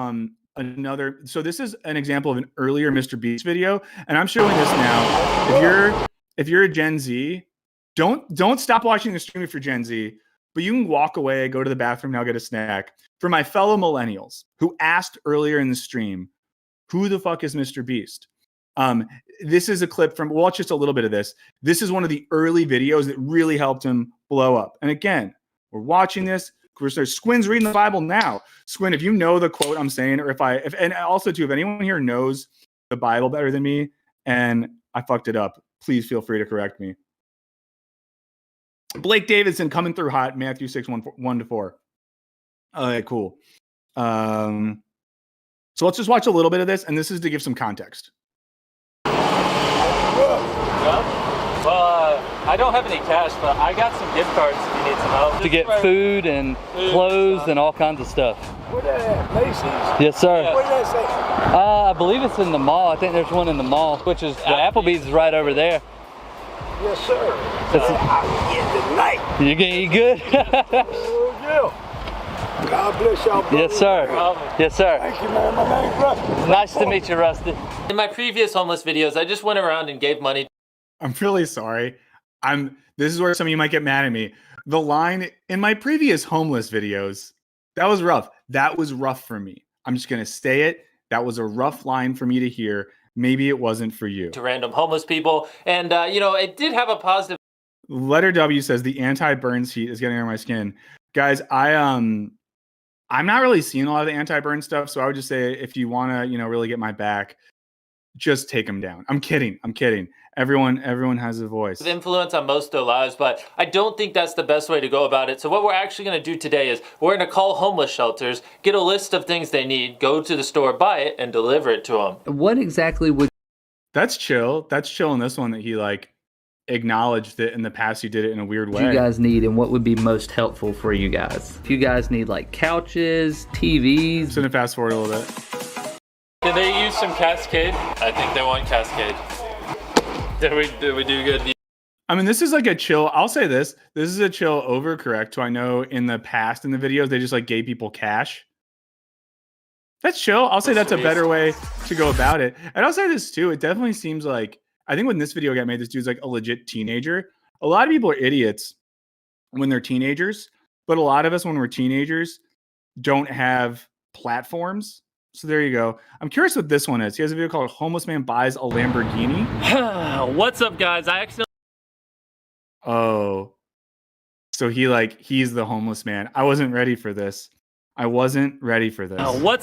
another. So this is an example of an earlier MrBeast video, and I'm showing this now. If you're a Gen Z, don't stop watching the stream if you're Gen Z, but you can walk away, go to the bathroom now, get a snack. For my fellow millennials who asked earlier in the stream, who the fuck is MrBeast? This is a clip from, watch just a little bit of this. This is one of the early videos that really helped him blow up. And again, we're watching this. Squin's reading the Bible now. Squin, if you know the quote I'm saying, or and also too, if anyone here knows the Bible better than me and I fucked it up, please feel free to correct me. Blake Davidson coming through hot, Matthew 6, 1-4. Okay, cool. So let's just watch a little bit of this, and this is to give some context. I don't have any cash, but I got some gift cards if you need some help. To get food and clothes and all kinds of stuff. Where that at? Macy's? Yes, sir. Yeah. Where's that say? I believe it's in the mall. I think there's one in the mall, which is the Applebee's is right over there. Yes, sir. I'll get tonight. You gonna eat good? Oh, yeah. God bless y'all, brother. Yes, sir. Yes, sir. Thank you, man. My name's Rusty. Nice to meet you, Rusty. In my previous homeless videos, I just went around and gave money. I'm really sorry. This is where some of you might get mad at me. The line in my previous homeless videos, that was rough. That was rough for me. I'm just gonna say it. That was a rough line for me to hear. Maybe it wasn't for you. To random homeless people, and it did have a positive. Letter W says the anti-burn heat is getting under my skin. Guys, I'm not really seeing a lot of the anti-burn stuff, so I would just say if you want to, really get my back, just take them down. I'm kidding. Everyone has a voice. Influence on most of their lives, but I don't think that's the best way to go about it. So what we're actually going to do today is we're going to call homeless shelters, get a list of things they need, go to the store, buy it, and deliver it to them. What exactly would... That's chill. That's chill in this one that he acknowledged that in the past he did it in a weird way. you guys need and what would be most helpful for you guys? If you guys need couches, TVs... Just gonna fast forward a little bit. Did they use some Cascade? I think they want Cascade. Did we do good? I mean, this is a chill. I'll say this. This is a chill overcorrect. So I know in the past in the videos, they just gave people cash. That's chill. I'll say that's a better way to go about it. And I'll say this too. It definitely seems I think when this video got made, this dude's a legit teenager. A lot of people are idiots when they're teenagers, but a lot of us when we're teenagers don't have platforms. So there you go. I'm curious what this one is. He has a video called Homeless Man Buys a Lamborghini. What's up, guys? I accidentally... Oh. So he's the homeless man. I wasn't ready for this. What's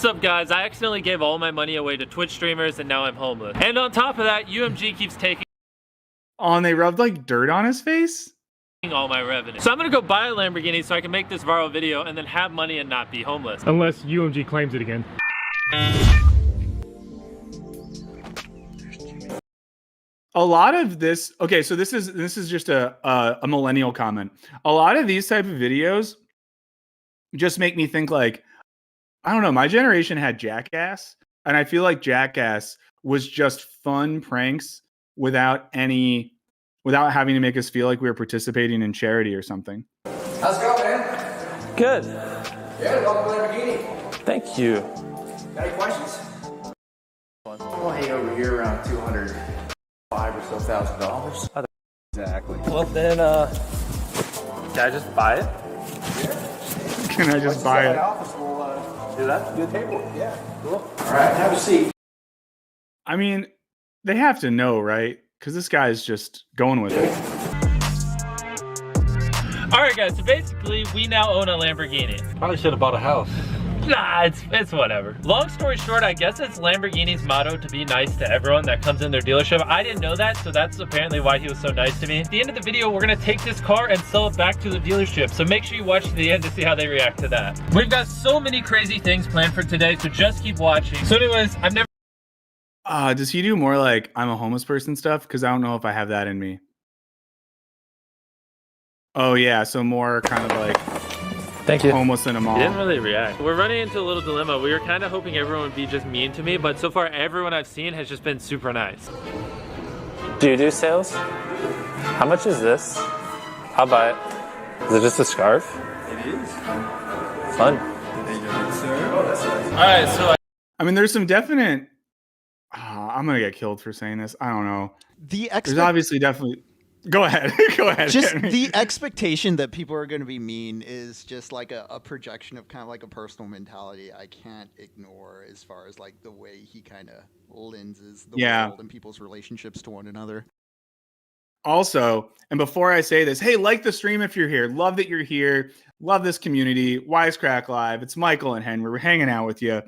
up, guys? I accidentally gave all my money away to Twitch streamers, and now I'm homeless. And on top of that, UMG keeps taking... Oh, and they rubbed dirt on his face? All my revenue. So I'm gonna go buy a Lamborghini so I can make this viral video and then have money and not be homeless. Unless UMG claims it again. A lot of this, okay, so this is just a millennial comment. A lot of these type of videos just make me think I don't know, my generation had Jackass, and I feel like Jackass was just fun pranks without having to make us feel like we were participating in charity or something. How's it going, man? Good. Yeah, welcome to Lamborghini. Thank you. Got any questions? We'll hang over here around $205,000 or so. Exactly. Well then, can I just buy it? Yeah. Can I just buy it? Office, we'll do that. Do the paperwork. Yeah. Cool. All right. Have a seat. I mean, they have to know, right? Because this guy's just going with it. All right, guys. So basically, we now own a Lamborghini. Probably should have bought a house. Nah, it's whatever. Long story short, I guess it's Lamborghini's motto to be nice to everyone that comes in their dealership. I didn't know that, so that's apparently why he was so nice to me. At the end of the video, we're gonna take this car and sell it back to the dealership. So make sure you watch to the end to see how they react to that. We've got so many crazy things planned for today, so just keep watching. So anyways, I've never... Does he do more I'm a homeless person stuff? Because I don't know if I have that in me. Oh yeah, so more kind of Thank you. Homeless in a mall. He didn't really react. We're running into a little dilemma. We were kind of hoping everyone would be just mean to me, but so far everyone I've seen has just been super nice. Do you do sales? How much is this? I'll buy it. Is it just a scarf? It is. Fun. Thank you, sir. All right, so I mean, there's some definite... I'm going to get killed for saying this. I don't know. There's obviously definitely... Go ahead. Go ahead. Just the expectation that people are going to be mean is just a projection of kind of a personal mentality I can't ignore as far as the way he kind of lenses the world and people's relationships to one another. Also, and before I say this, hey, like the stream if you're here. Love that you're here. Love this community. Wisecrack Live. It's Michael and Henry. We're hanging out with you.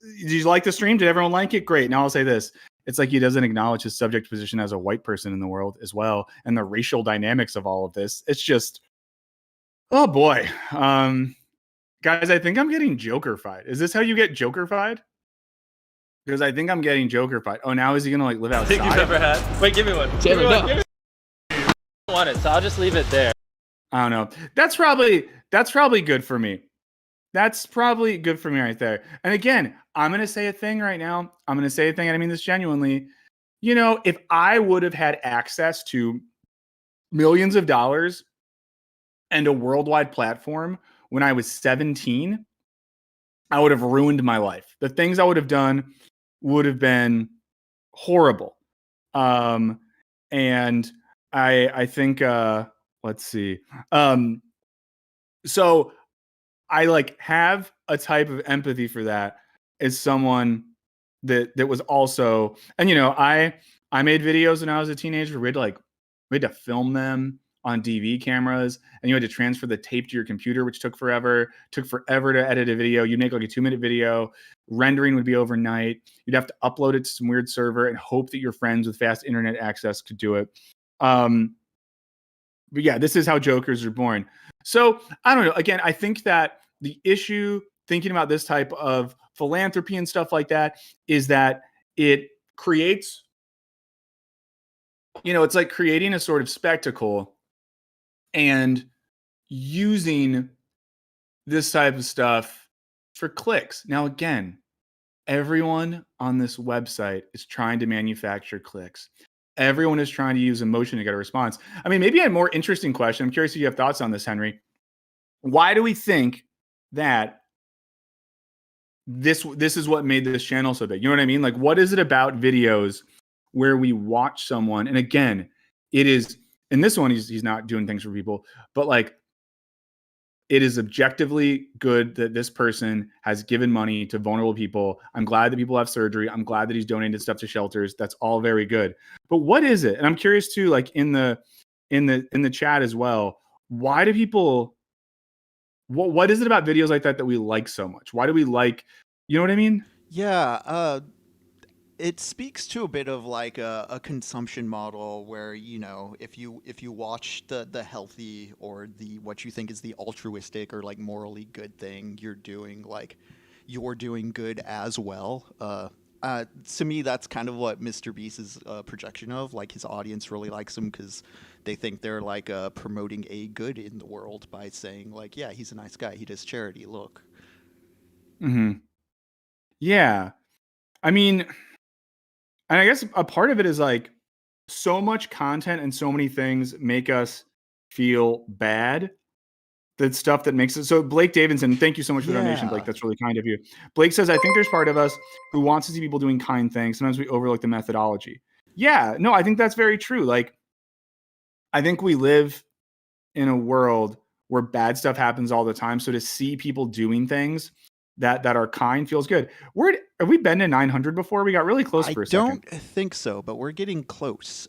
Did you like the stream? Did everyone like it? Great. Now I'll say this. It's he doesn't acknowledge his subject position as a white person in the world as well, and the racial dynamics of all of this. It's just, oh boy. Guys, I think I'm getting Joker-fied. Is this how you get Joker-fied? Because I think I'm getting Joker-fied. Oh, now is he going to live outside? Think you've ever had? Wait, give me one. Give me one. want it, so I'll just leave it there. I don't know. That's probably good for me. That's probably good for me right there. And again, I'm going to say a thing right now. I'm going to say a thing, and I mean this genuinely. You know, if I would have had access to millions of dollars and a worldwide platform when I was 17, I would have ruined my life. The things I would have done would have been horrible. And I think let's see. So I like have a type of empathy for that as someone that was also, and you know, I made videos when I was a teenager. We had to film them on DV cameras, and you had to transfer the tape to your computer, which took forever. Took forever to edit a video. You'd make like a 2-minute video. Rendering would be overnight. You'd have to upload it to some weird server and hope that your friends with fast internet access could do it. But yeah, this is how jokers are born. So I don't know. Again, I think that the issue thinking about this type of philanthropy and stuff like that is that it creates, you know, it's like creating a sort of spectacle and using this type of stuff for clicks. Now, again, everyone on this website is trying to manufacture clicks. Everyone is trying to use emotion to get a response. I mean, maybe a more interesting question. I'm curious if you have thoughts on this, Henry. Why do we think that this is what made this channel so big? You know what I mean? Like, what is it about videos where we watch someone? And again, it is, in this one, he's not doing things for people, but like, it is objectively good that this person has given money to vulnerable people. I'm glad that people have surgery. I'm glad that he's donated stuff to shelters. That's all very good. But what is it? And I'm curious too, like in the chat as well. Why do people? What is it about videos like that we like so much? Why do we like? You know what I mean? Yeah. It speaks to a bit of like a consumption model where, you know, if you watch the healthy or the what you think is the altruistic or like morally good thing you're doing good as well. To me, that's kind of what MrBeast is a projection of. Like, his audience really likes him because they think they're like promoting a good in the world by saying like, yeah, he's a nice guy. He does charity. Look. Mm-hmm. Yeah. I mean, and I guess a part of it is like so much content and so many things make us feel bad. The stuff that makes it. So Blake Davidson, thank you so much for the donation, Blake. That's really kind of you. Blake says, I think there's part of us who wants to see people doing kind things. Sometimes we overlook the methodology. Yeah, no, I think that's very true. Like, I think we live in a world where bad stuff happens all the time. So to see people doing things that are kind feels good. Have we been to 900 before? We got really close for a second. I don't think so, but we're getting close.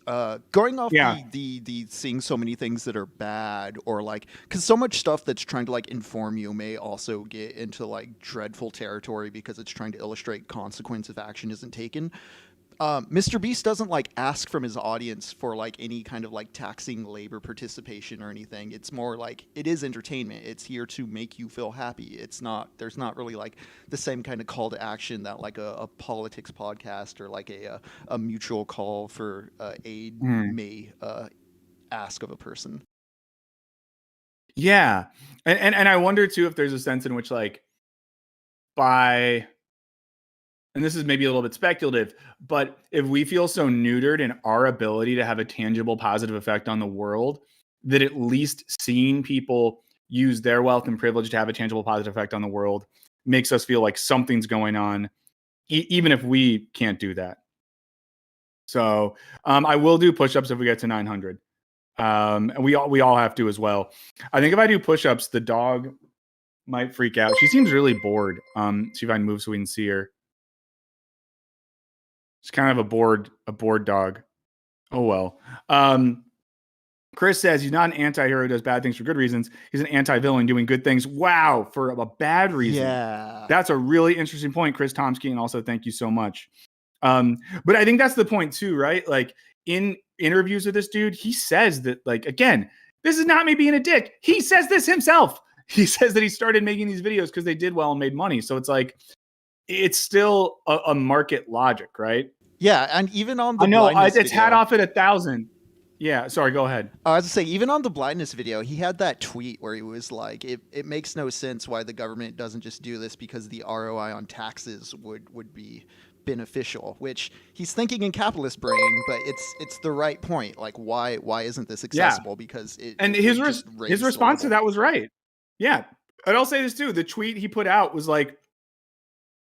Going off the seeing so many things that are bad, or like, because so much stuff that's trying to like inform you may also get into like dreadful territory because it's trying to illustrate consequence if action isn't taken. MrBeast doesn't like ask from his audience for like any kind of like taxing labor participation or anything. It's more like, it is entertainment. It's here to make you feel happy. There's not really like the same kind of call to action that like a politics podcast or like a mutual call for aid may ask of a person. Yeah. And I wonder too if there's a sense in which like and this is maybe a little bit speculative, but if we feel so neutered in our ability to have a tangible positive effect on the world, that at least seeing people use their wealth and privilege to have a tangible positive effect on the world makes us feel like something's going on, even if we can't do that. So I will do push-ups if we get to 900. And we all have to as well. I think if I do push-ups, the dog might freak out. She seems really bored. See if I can move so we can see her. It's kind of a bored dog. Oh, well. Chris says he's not an anti-hero who does bad things for good reasons. He's an anti-villain doing good things. Wow, for a bad reason. Yeah. That's a really interesting point, Chris Tomsky, and also thank you so much. But I think that's the point too, right? Like in interviews with this dude, he says that, like, again, this is not me being a dick. He says this himself. He says that he started making these videos because they did well and made money. So it's like, it's still a market logic, right? Yeah, and even on the I know blindness it's video, hat off at 1,000. Yeah, sorry, go ahead. I was to say, even on the blindness video, he had that tweet where he was like, it makes no sense why the government doesn't just do this because the ROI on taxes would be beneficial, which he's thinking in capitalist brain, but it's the right point. Like, why isn't this accessible? Because his response to that was right. Yeah. And I'll say this too. The tweet he put out was like,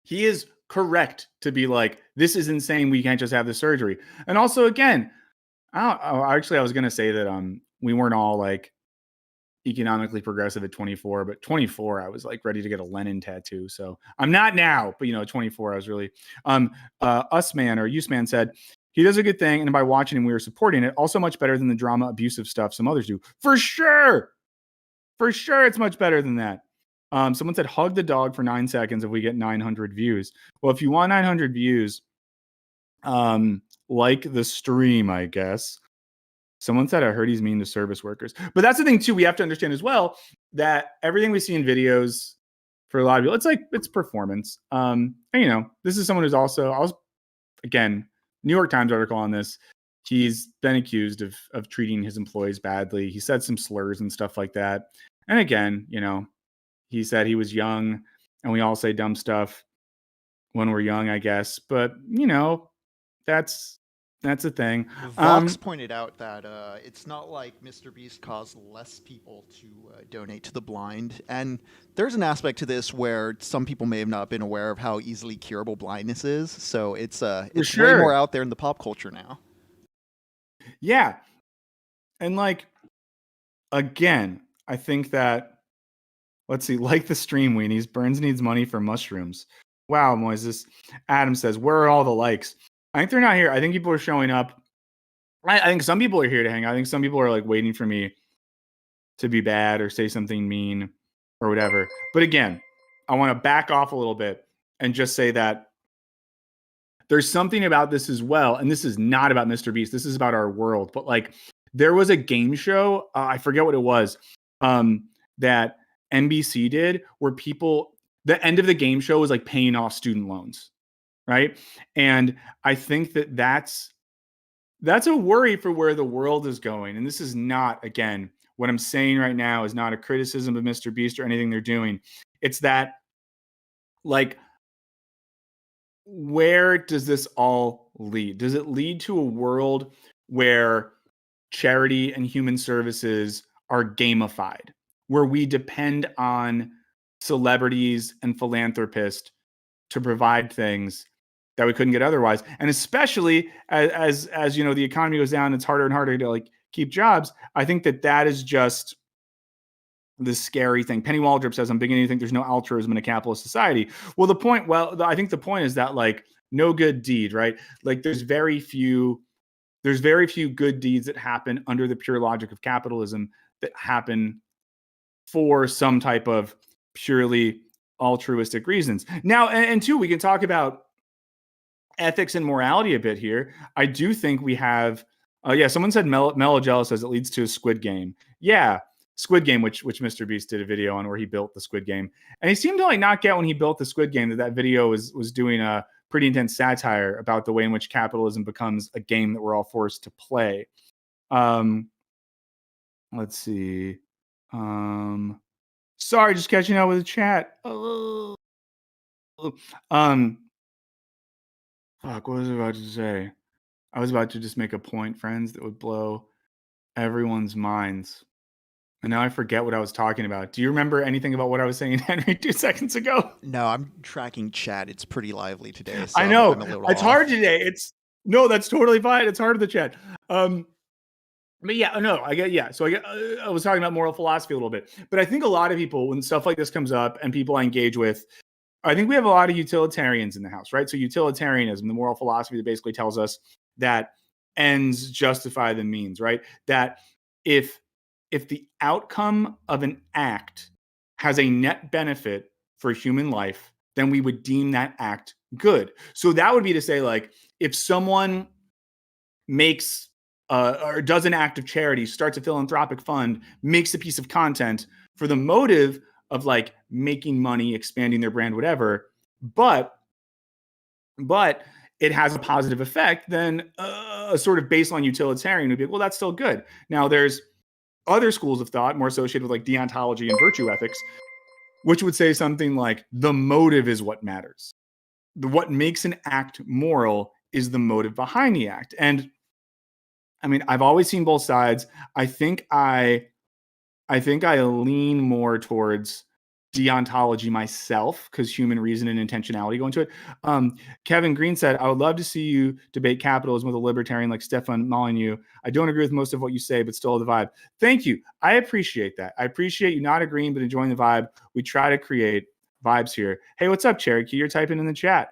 he is correct to be like, this is insane. We can't just have this surgery. And also, again, I was going to say that we weren't all like economically progressive at 24, but 24, I was like ready to get a Lenin tattoo. So I'm not now, but 24, I was really, Usman said, he does a good thing. And by watching him, we were supporting it. Also much better than the drama abusive stuff some others do. For sure. It's much better than that. Someone said, hug the dog for 9 seconds if we get 900 views. Well, if you want 900 views, like the stream, I guess. Someone said, I heard he's mean to service workers. But that's the thing, too. We have to understand as well that everything we see in videos for a lot of people, it's performance. And, this is someone who's also, again, New York Times article on this. He's been accused of treating his employees badly. He said some slurs and stuff like that. And again, he said he was young, and we all say dumb stuff when we're young, I guess. But, that's a thing. Vox pointed out that it's not like MrBeast caused less people to donate to the blind. And there's an aspect to this where some people may have not been aware of how easily curable blindness is. So it's way more out there in the pop culture now. Yeah. And again, I think that, let's see, like the stream weenies, Burns needs money for mushrooms. Wow, Moises. Adam says, where are all the likes? I think they're not here. I think people are showing up. I think some people are here to hang out. I think some people are waiting for me to be bad or say something mean or whatever. But again, I want to back off a little bit and just say that there's something about this as well. And this is not about MrBeast. This is about our world. But there was a game show. I forget what it was that NBC did where the end of the game show was paying off student loans. Right. And I think that's a worry for where the world is going. And this is not, again, what I'm saying right now is not a criticism of MrBeast or anything they're doing. It's that, where does this all lead? Does it lead to a world where charity and human services are gamified, where we depend on celebrities and philanthropists to provide things that we couldn't get otherwise? And especially as the economy goes down, it's harder and harder to keep jobs. I think that is just the scary thing. Penny Waldrop says, I'm beginning to think there's no altruism in a capitalist society. Well, I think the point is that no good deed, right? There's very few good deeds that happen under the pure logic of capitalism that happen for some type of purely altruistic reasons. Now, and two, we can talk about ethics and morality a bit here. I do think we have, someone said Mellow says it leads to a Squid Game. Yeah, Squid Game, which MrBeast did a video on where he built the Squid Game. And he seemed to not get when he built the Squid Game that video was doing a pretty intense satire about the way in which capitalism becomes a game that we're all forced to play. Let's see. Sorry, just catching up with the chat. Fuck, what was I about to say? I was about to just make a point, friends, that would blow everyone's minds. And now I forget what I was talking about. Do you remember anything about what I was saying, Henry, 2 seconds ago? No, I'm tracking chat. It's pretty lively today. So I know. It's hard today. No, that's totally fine. It's hard to chat. But yeah, no, So I was talking about moral philosophy a little bit. But I think a lot of people, when stuff like this comes up and people I engage with, I think we have a lot of utilitarians in the house, right? So utilitarianism, the moral philosophy that basically tells us that ends justify the means, right? That if the outcome of an act has a net benefit for human life, then we would deem that act good. So that would be to say, if someone makes or does an act of charity, starts a philanthropic fund, makes a piece of content for the motive of making money, expanding their brand, whatever, but it has a positive effect, then a sort of baseline utilitarian would be, well, that's still good. Now there's other schools of thought more associated with like deontology and virtue ethics, which would say something like the motive is what matters. What makes an act moral is the motive behind the act. And I mean, I've always seen both sides. I think I lean more towards deontology myself because human reason and intentionality go into it. Kevin Green said, I would love to see you debate capitalism with a libertarian like Stefan Molyneux. I don't agree with most of what you say, but still the vibe. Thank you. I appreciate that. I appreciate you not agreeing, but enjoying the vibe. We try to create vibes here. Hey, what's up, Cherokee? You're typing in the chat.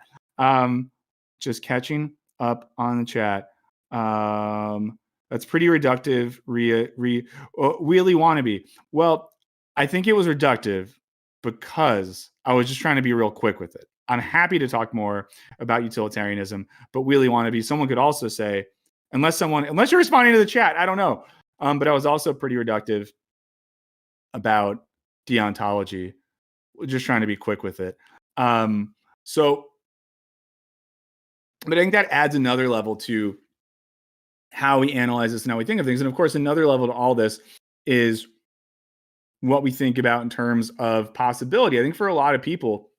Just catching up on the chat. That's pretty reductive, really wannabe. Well, I think it was reductive because I was just trying to be real quick with it. I'm happy to talk more about utilitarianism, but really wannabe. Someone could also say, unless you're responding to the chat, I don't know. But I was also pretty reductive about deontology, just trying to be quick with it. But I think that adds another level to how we analyze this and how we think of things. And of course, another level to all this is what we think about in terms of possibility. I think for a lot of people,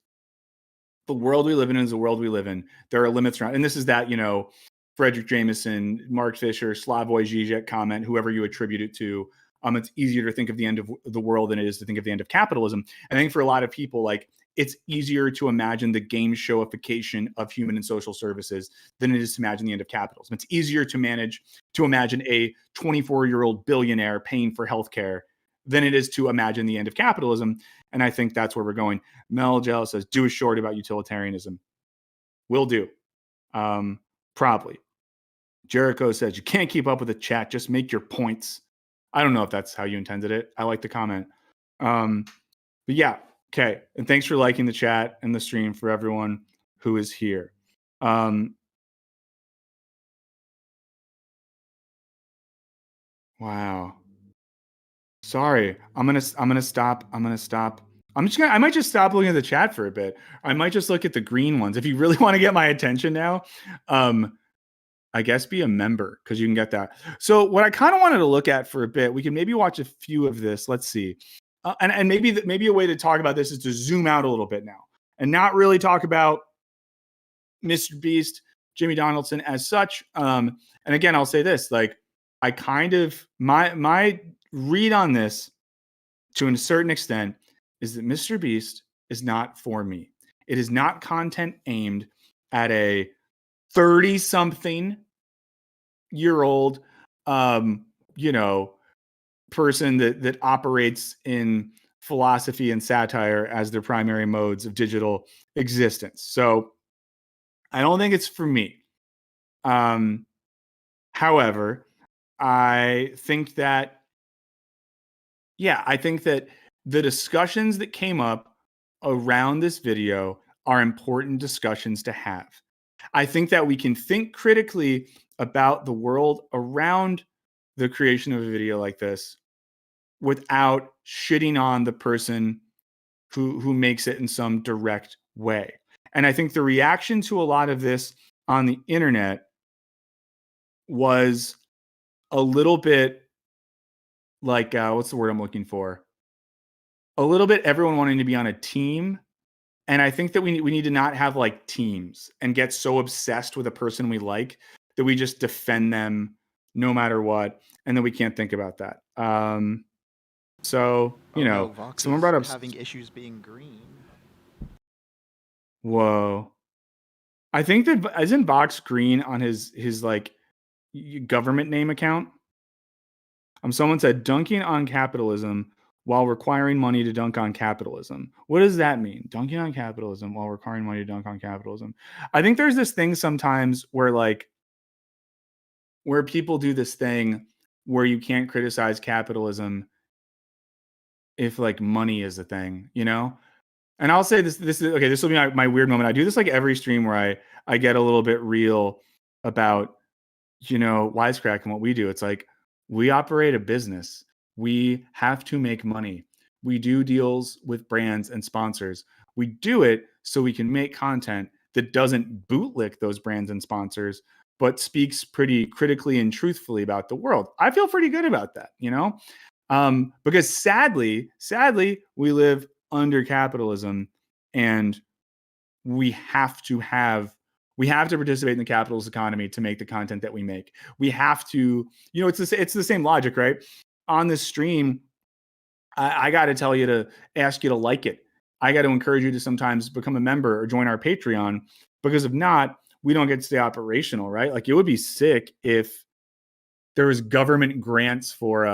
the world we live in is the world we live in. There are limits around, and this is that, Frederick Jameson, Mark Fisher, Slavoj Žižek comment, whoever you attribute it to. It's easier to think of the end of the world than it is to think of the end of capitalism. I think for a lot of people, like, it's easier to imagine the game showification of human and social services than it is to imagine the end of capitalism. It's easier to imagine a 24-year-old billionaire paying for healthcare than it is to imagine the end of capitalism. And I think that's where we're going. Mel Jello says, do a short about utilitarianism. Will do. Probably. Jericho says, you can't keep up with the chat. Just make your points. I don't know if that's how you intended it. I like the comment. But yeah. Okay. And thanks for liking the chat and the stream for everyone who is here. Wow. Sorry. I'm gonna stop. I might just stop looking at the chat for a bit. I might just look at the green ones. If you really want to get my attention now, I guess be a member because you can get that. So what I kind of wanted to look at for a bit, we can maybe watch a few of this. Let's see. And maybe a way to talk about this is to zoom out a little bit now and not really talk about MrBeast, Jimmy Donaldson as such. And again, I'll say this, like, I kind of, my read on this to a certain extent is that MrBeast is not for me. It is not content aimed at a 30-something-year-old, person that operates in philosophy and satire as their primary modes of digital existence. So I don't think it's for me. However, I think that the discussions that came up around this video are important discussions to have. I think that we can think critically about the world around the creation of a video like this without shitting on the person who makes it in some direct way. And I think the reaction to a lot of this on the internet was a little bit like, what's the word I'm looking for? A little bit everyone wanting to be on a team. And I think that we need to not have like teams and get so obsessed with a person we like that we just defend them no matter what. And then we can't think about that. Someone brought up having issues being green. Whoa. I think that isn't Vox green on his like government name account? Someone said dunking on capitalism while requiring money to dunk on capitalism. What does that mean? Dunking on capitalism while requiring money to dunk on capitalism. I think there's this thing sometimes where people do this thing where you can't criticize capitalism if like money is a thing, And I'll say this is okay. This will be my weird moment. I do this like every stream where I get a little bit real about, Wisecrack and what we do. It's like, we operate a business. We have to make money. We do deals with brands and sponsors. We do it so we can make content that doesn't bootlick those brands and sponsors, but speaks pretty critically and truthfully about the world. I feel pretty good about that, because sadly, we live under capitalism, and we have to participate in the capitalist economy to make the content that we make. We have to, it's the same logic, right? On this stream, I got to tell you to ask you to like it. I got to encourage you to sometimes become a member or join our Patreon, because if not, we don't get to stay operational, right? Like, it would be sick if there was government grants for,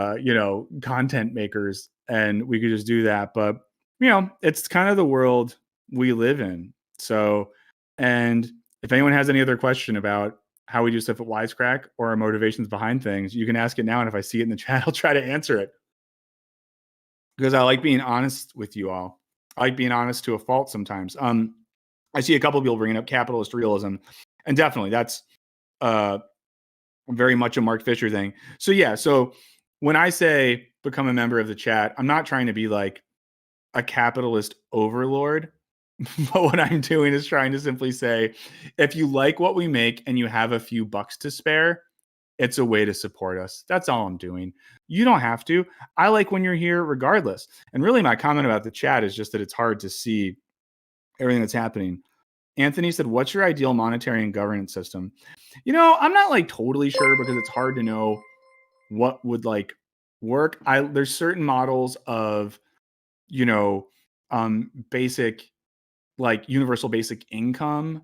content makers, and we could just do that. But, it's kind of the world we live in. So, and if anyone has any other question about how we do stuff at Wisecrack or our motivations behind things, you can ask it now. And if I see it in the chat, I'll try to answer it. Because I like being honest with you all. I like being honest to a fault sometimes. I see a couple of people bringing up capitalist realism, and definitely that's very much a Mark Fisher thing. So yeah, so when I say become a member of the chat, I'm not trying to be like a capitalist overlord. But what I'm doing is trying to simply say, if you like what we make and you have a few bucks to spare, it's a way to support us. That's all I'm doing. You don't have to. I like when you're here regardless. And really, my comment about the chat is just that it's hard to see everything that's happening. Anthony said, what's your ideal monetary and governance system? I'm not like totally sure, because it's hard to know what would like work. There's certain models of, basic, like universal basic income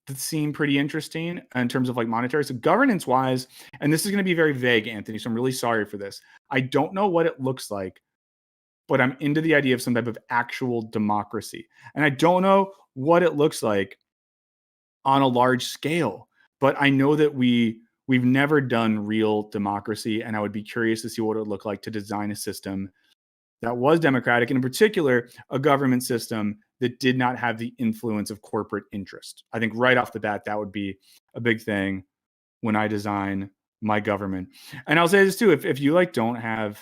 that seem pretty interesting in terms of like monetary. So governance wise, and this is going to be very vague, Anthony, so I'm really sorry for this. I don't know what it looks like, but I'm into the idea of some type of actual democracy. And I don't know what it looks like on a large scale, but I know that we've never done real democracy, and I would be curious to see what it would look like to design a system that was democratic, and in particular, a government system that did not have the influence of corporate interest. I think right off the bat, that would be a big thing when I design my government. And I'll say this too, if you like don't have,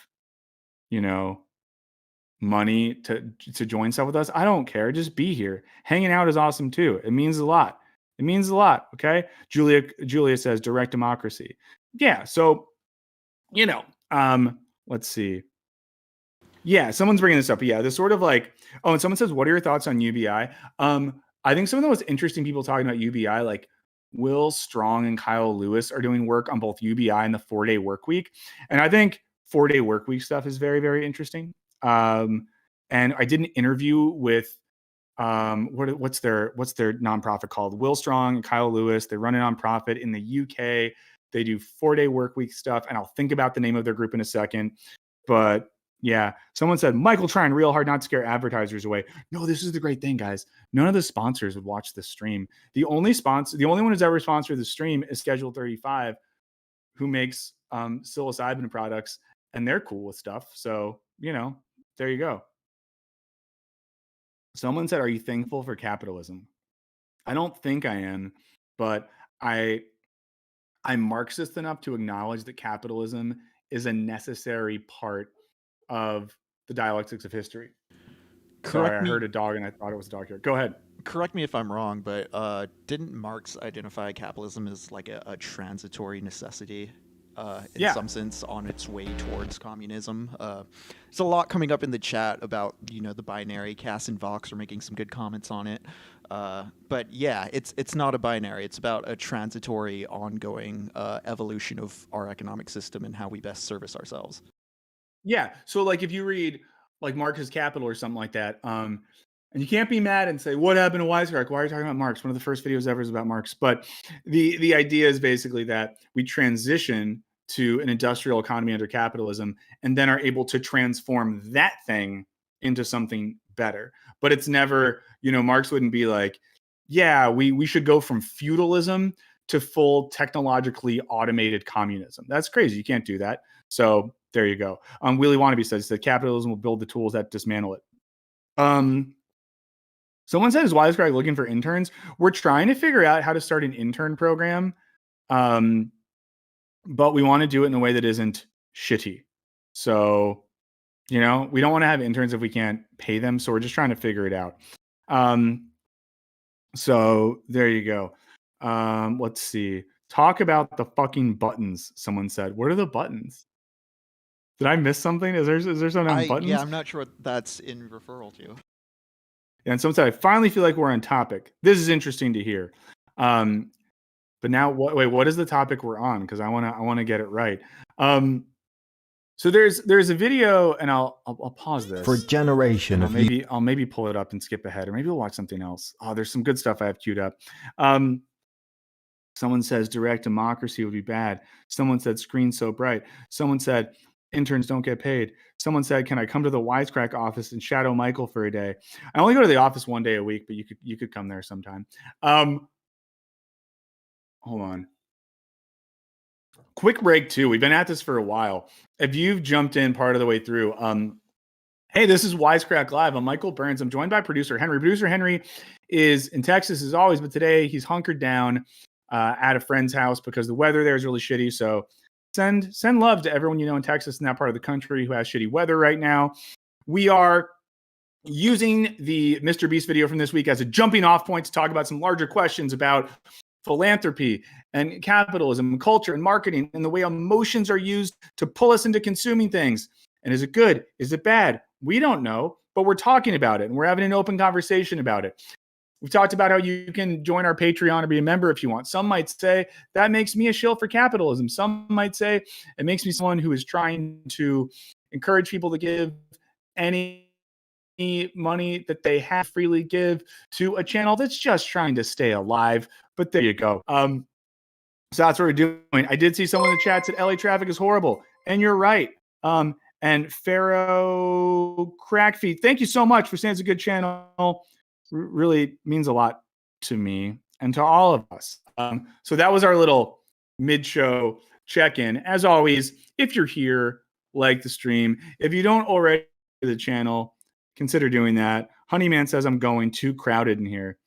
money to join stuff with us, I don't care. Just be here. Hanging out is awesome too. It means a lot. Okay. Julia says direct democracy. Yeah. So, let's see. Yeah, someone's bringing this up. Yeah, this sort of like, and someone says, what are your thoughts on UBI? I think some of the most interesting people talking about UBI, like Will Strong and Kyle Lewis, are doing work on both UBI and the 4-day work week. And I think 4-day work week stuff is very, very interesting. And I did an interview with what's their nonprofit called? Will Strong and Kyle Lewis. They run a nonprofit in the UK. They do 4-day work week stuff, and I'll think about the name of their group in a second. But yeah, someone said, Michael trying real hard not to scare advertisers away. No, this is the great thing, guys. None of the sponsors would watch this stream. The only one who's ever sponsored the stream is Schedule 35, who makes psilocybin products, and they're cool with stuff. So, there you go. Someone said, are you thankful for capitalism? I don't think I am, but I'm Marxist enough to acknowledge that capitalism is a necessary part of the dialectics of history. Sorry, I heard a dog and I thought it was a dog here. Go ahead. Correct me if I'm wrong, but didn't Marx identify capitalism as like a transitory necessity in some sense on its way towards communism? There's a lot coming up in the chat about, the binary. Cass and Vox are making some good comments on it. But yeah, it's not a binary. It's about a transitory, ongoing evolution of our economic system and how we best service ourselves. Yeah. So like if you read like Marx's Capital or something like that, and you can't be mad and say, what happened to Wisecrack? Why are you talking about Marx? One of the first videos ever is about Marx. But the idea is basically that we transition to an industrial economy under capitalism and then are able to transform that thing into something better. But it's never, Marx wouldn't be like, yeah, we should go from feudalism to full technologically automated communism. That's crazy. You can't do that. So there you go. Willie Wannabe says that capitalism will build the tools that dismantle it. Someone says, Wisecrack looking for interns? We're trying to figure out how to start an intern program, but we want to do it in a way that isn't shitty. So, we don't want to have interns if we can't pay them. So we're just trying to figure it out. So there you go. Let's see. Talk about the fucking buttons, someone said. What are the buttons? Did I miss something? Is there something on buttons? Yeah, I'm not sure what that's in referral to. And someone said, I finally feel like we're on topic. This is interesting to hear. But now, what is the topic we're on? Because I want to get it right. So there's a video, and I'll pause this for a generation of I'll maybe pull it up and skip ahead, or maybe we'll watch something else. Oh, there's some good stuff I have queued up. Someone says direct democracy would be bad. Someone said screen so bright. Someone said interns don't get paid. Someone said, can I come to the Wisecrack office and shadow Michael for a day? I only go to the office one day a week, but you could come there sometime. Hold on. Quick break too. We've been at this for a while. If you've jumped in part of the way through, hey, this is Wisecrack Live. I'm Michael Burns. I'm joined by producer Henry. Producer Henry is in Texas as always, but today he's hunkered down at a friend's house because the weather there is really shitty. So send love to everyone you know in Texas and that part of the country who has shitty weather right now. We are using the MrBeast video from this week as a jumping off point to talk about some larger questions about philanthropy and capitalism and culture and marketing and the way emotions are used to pull us into consuming things. And is it good? Is it bad? We don't know, but we're talking about it and we're having an open conversation about it. We've talked about how you can join our Patreon or be a member if you want. Some might say that makes me a shill for capitalism. Some might say it makes me someone who is trying to encourage people to give any money that they have freely give to a channel that's just trying to stay alive. But there you go. So that's what we're doing. I did see someone in the chat said LA traffic is horrible. And you're right. And Pharaoh Crackfeet, thank you so much for saying it's a good channel. Really means a lot to me and to all of us. So that was our little mid-show check-in. As always, if you're here, like the stream. If you don't already the channel, consider doing that. Honeyman says I'm going too crowded in here.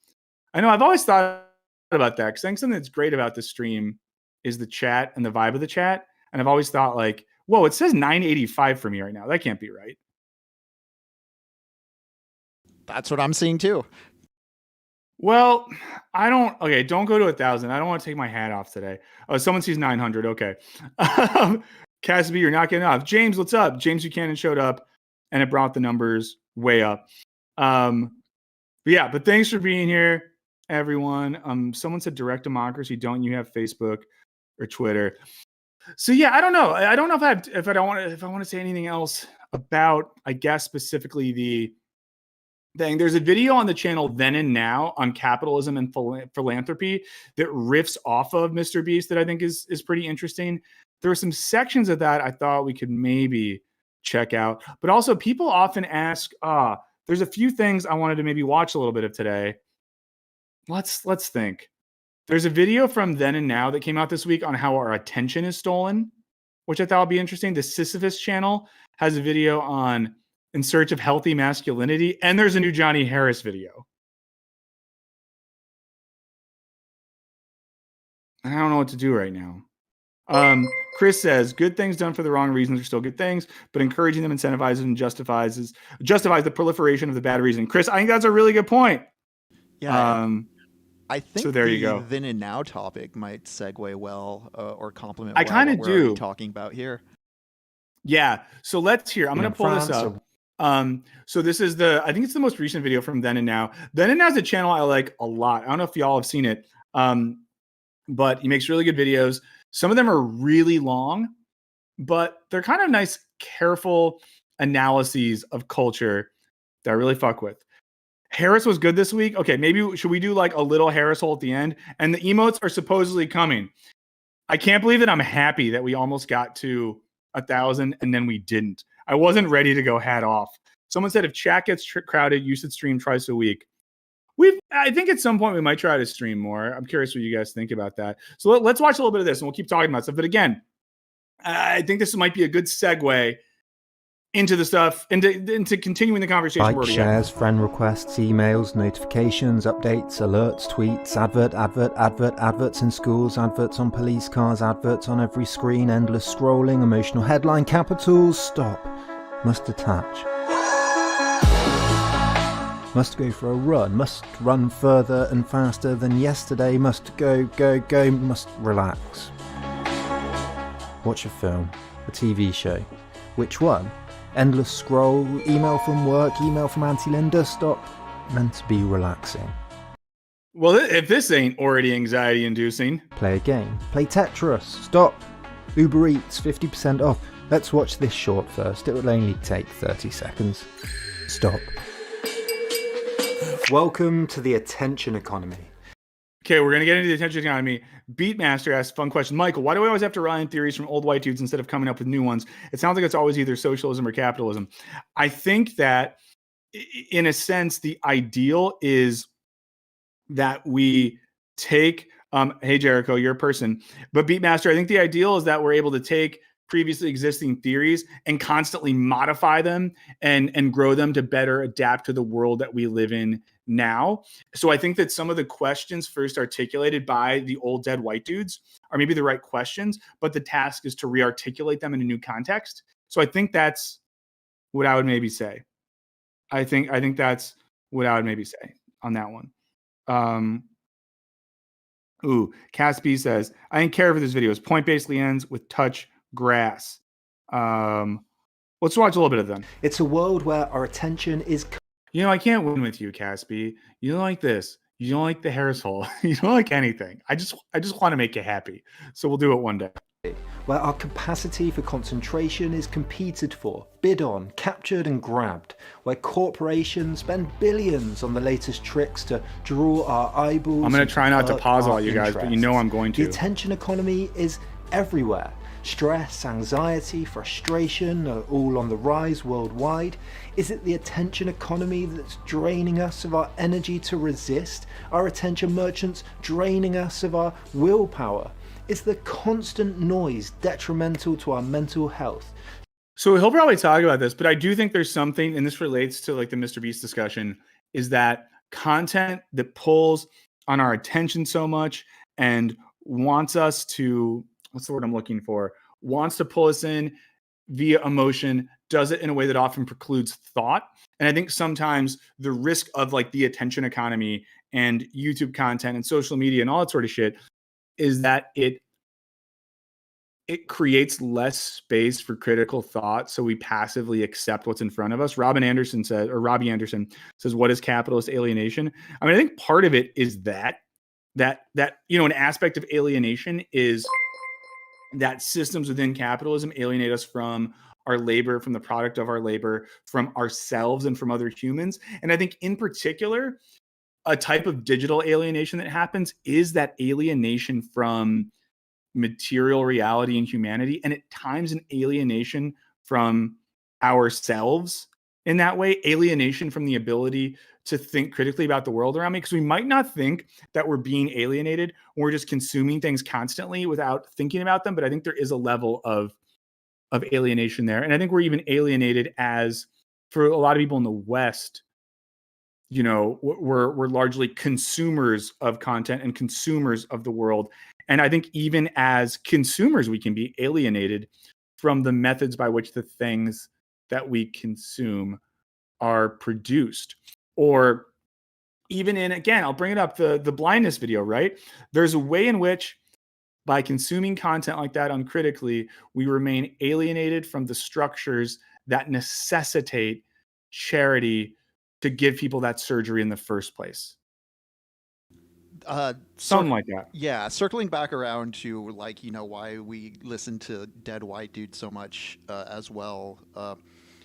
I know I've always thought about that because I think something that's great about this stream is the chat and the vibe of the chat. And I've always thought like, whoa, it says 985 for me right now. That can't be right. That's what I'm seeing too. Well, don't go to 1,000. I don't want to take my hat off today. Oh, someone sees 900. Okay. Cassidy, you're not getting off. James, what's up? James Buchanan showed up and it brought the numbers way up. But thanks for being here, everyone. Someone said direct democracy. Don't you have Facebook or Twitter? So yeah, I don't know. I don't know if I want to say anything else about, I guess, specifically the thing. There's a video on the channel Then and Now on capitalism and philanthropy that riffs off of MrBeast that I think is pretty interesting. There are some sections of that I thought we could maybe check out. But also people often ask, there's a few things I wanted to maybe watch a little bit of today. Let's think. There's a video from Then and Now that came out this week on how our attention is stolen, which I thought would be interesting. The Sisyphus channel has a video on In Search of Healthy Masculinity, and there's a new Johnny Harris video. I don't know what to do right now. Chris says, good things done for the wrong reasons are still good things, but encouraging them incentivizes and justifies the proliferation of the bad reason. Chris, I think that's a really good point. Yeah. I think so. There you go. Then and Now topic might segue well or complement. I kind of do talking about here. Yeah. So let's hear. I'm going to pull this up. So this is I think it's the most recent video from Then and Now. Then and Now is a channel I like a lot. I don't know if y'all have seen it, but he makes really good videos. Some of them are really long, but they're kind of nice, careful analyses of culture that I really fuck with. Harris was good this week. Okay, maybe should we do like a little Harris hole at the end? And the emotes are supposedly coming. I can't believe that I'm happy that we almost got to 1,000 and then we didn't. I wasn't ready to go hat off. Someone said if chat gets crowded, you should stream twice a week. I think at some point we might try to stream more. I'm curious what you guys think about that. So let's watch a little bit of this and we'll keep talking about stuff. But again, I think this might be a good segue into the stuff, into continuing the conversation. Like, shares, friend requests, emails, notifications, updates, alerts, tweets, adverts in schools, adverts on police cars, adverts on every screen, endless scrolling, emotional headline capitals, stop, must attach. must go for a run, must run further and faster than yesterday, must go, must relax. Watch a film, a TV show. Which one? Endless scroll, email from work, email from Auntie Linda, stop. Meant to be relaxing. Well, if this ain't already anxiety inducing. Play a game, play Tetris, stop. Uber Eats, 50% off. Let's watch this short first, it will only take 30 seconds. Stop. Welcome to the attention economy. Okay, we're going to get into the attention economy. Beatmaster asks, fun question. Michael, why do we always have to rely on theories from old white dudes instead of coming up with new ones? It sounds like it's always either socialism or capitalism. I think that, in a sense, the ideal is that we take, hey, Jericho, you're a person. But Beatmaster, I think the ideal is that we're able to take previously existing theories and constantly modify them and grow them to better adapt to the world that we live in now. So I think that some of the questions first articulated by the old dead white dudes are maybe the right questions, but the task is to re-articulate them in a new context. So I think that's what I would maybe say. I think that's what I would maybe say on that one. Cass B says, I didn't care for this video. His point basically ends with touch grass. Let's watch a little bit of them. It's a world where our attention is... You know, I can't win with you, Caspi. You don't like this. You don't like the Harris hole. You don't like anything. I just want to make you happy. So we'll do it one day. Where our capacity for concentration is competed for, bid on, captured and grabbed. Where corporations spend billions on the latest tricks to draw our eyeballs. I'm going to try not to pause all you guys, but you know I'm going to. The attention economy is everywhere. Stress, anxiety, frustration are all on the rise worldwide. Is it the attention economy that's draining us of our energy to resist? Are attention merchants draining us of our willpower? Is the constant noise detrimental to our mental health? So he'll probably talk about this, but I do think there's something, and this relates to like the MrBeast discussion, is that content that pulls on our attention so much and wants us to, what's the word I'm looking for? Wants to pull us in via emotion, does it in a way that often precludes thought. And I think sometimes the risk of like the attention economy and YouTube content and social media and all that sort of shit is that it creates less space for critical thought. So we passively accept what's in front of us. Robbie Anderson says, what is capitalist alienation? I mean, I think part of it is that, you know, an aspect of alienation is that systems within capitalism alienate us from our labor, from the product of our labor, from ourselves and from other humans. And I think in particular, a type of digital alienation that happens is that alienation from material reality and humanity, and at times an alienation from ourselves in that way, alienation from the ability to think critically about the world around me, because we might not think that we're being alienated when we're just consuming things constantly without thinking about them, but I think there is a level of alienation there. And I think we're even alienated as, for a lot of people in the West, you know, we're largely consumers of content and consumers of the world. And I think even as consumers, we can be alienated from the methods by which the things that we consume are produced. Or even in, again, I'll bring it up, the blindness video, right? There's a way in which by consuming content like that uncritically, we remain alienated from the structures that necessitate charity to give people that surgery in the first place. Something like that. Yeah, circling back around to, like, you know, why we listen to dead white dudes so much as well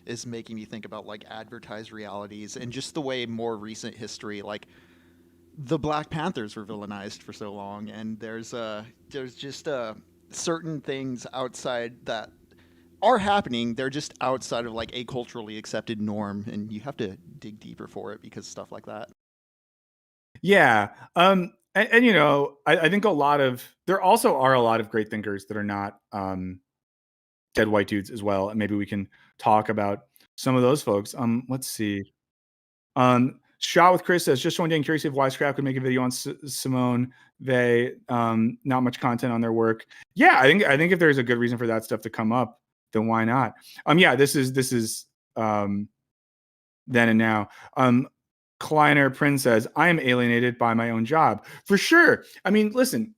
is making me think about like advertised realities and just the way more recent history, like the Black Panthers were villainized for so long, and there's just certain things outside that are happening. They're just outside of like a culturally accepted norm, and you have to dig deeper for it because stuff like that. Yeah. And you know, I think there also are a lot of great thinkers that are not dead white dudes as well. And maybe we can talk about some of those folks. Let's see. Shot with Chris says, just one day, I'm curious if Wisecrack would make a video on Simone. Not much content on their work. Yeah, I think if there's a good reason for that stuff to come up, then why not? Yeah, this is then and now. Kleiner Prince says, I am alienated by my own job. For sure. I mean, listen,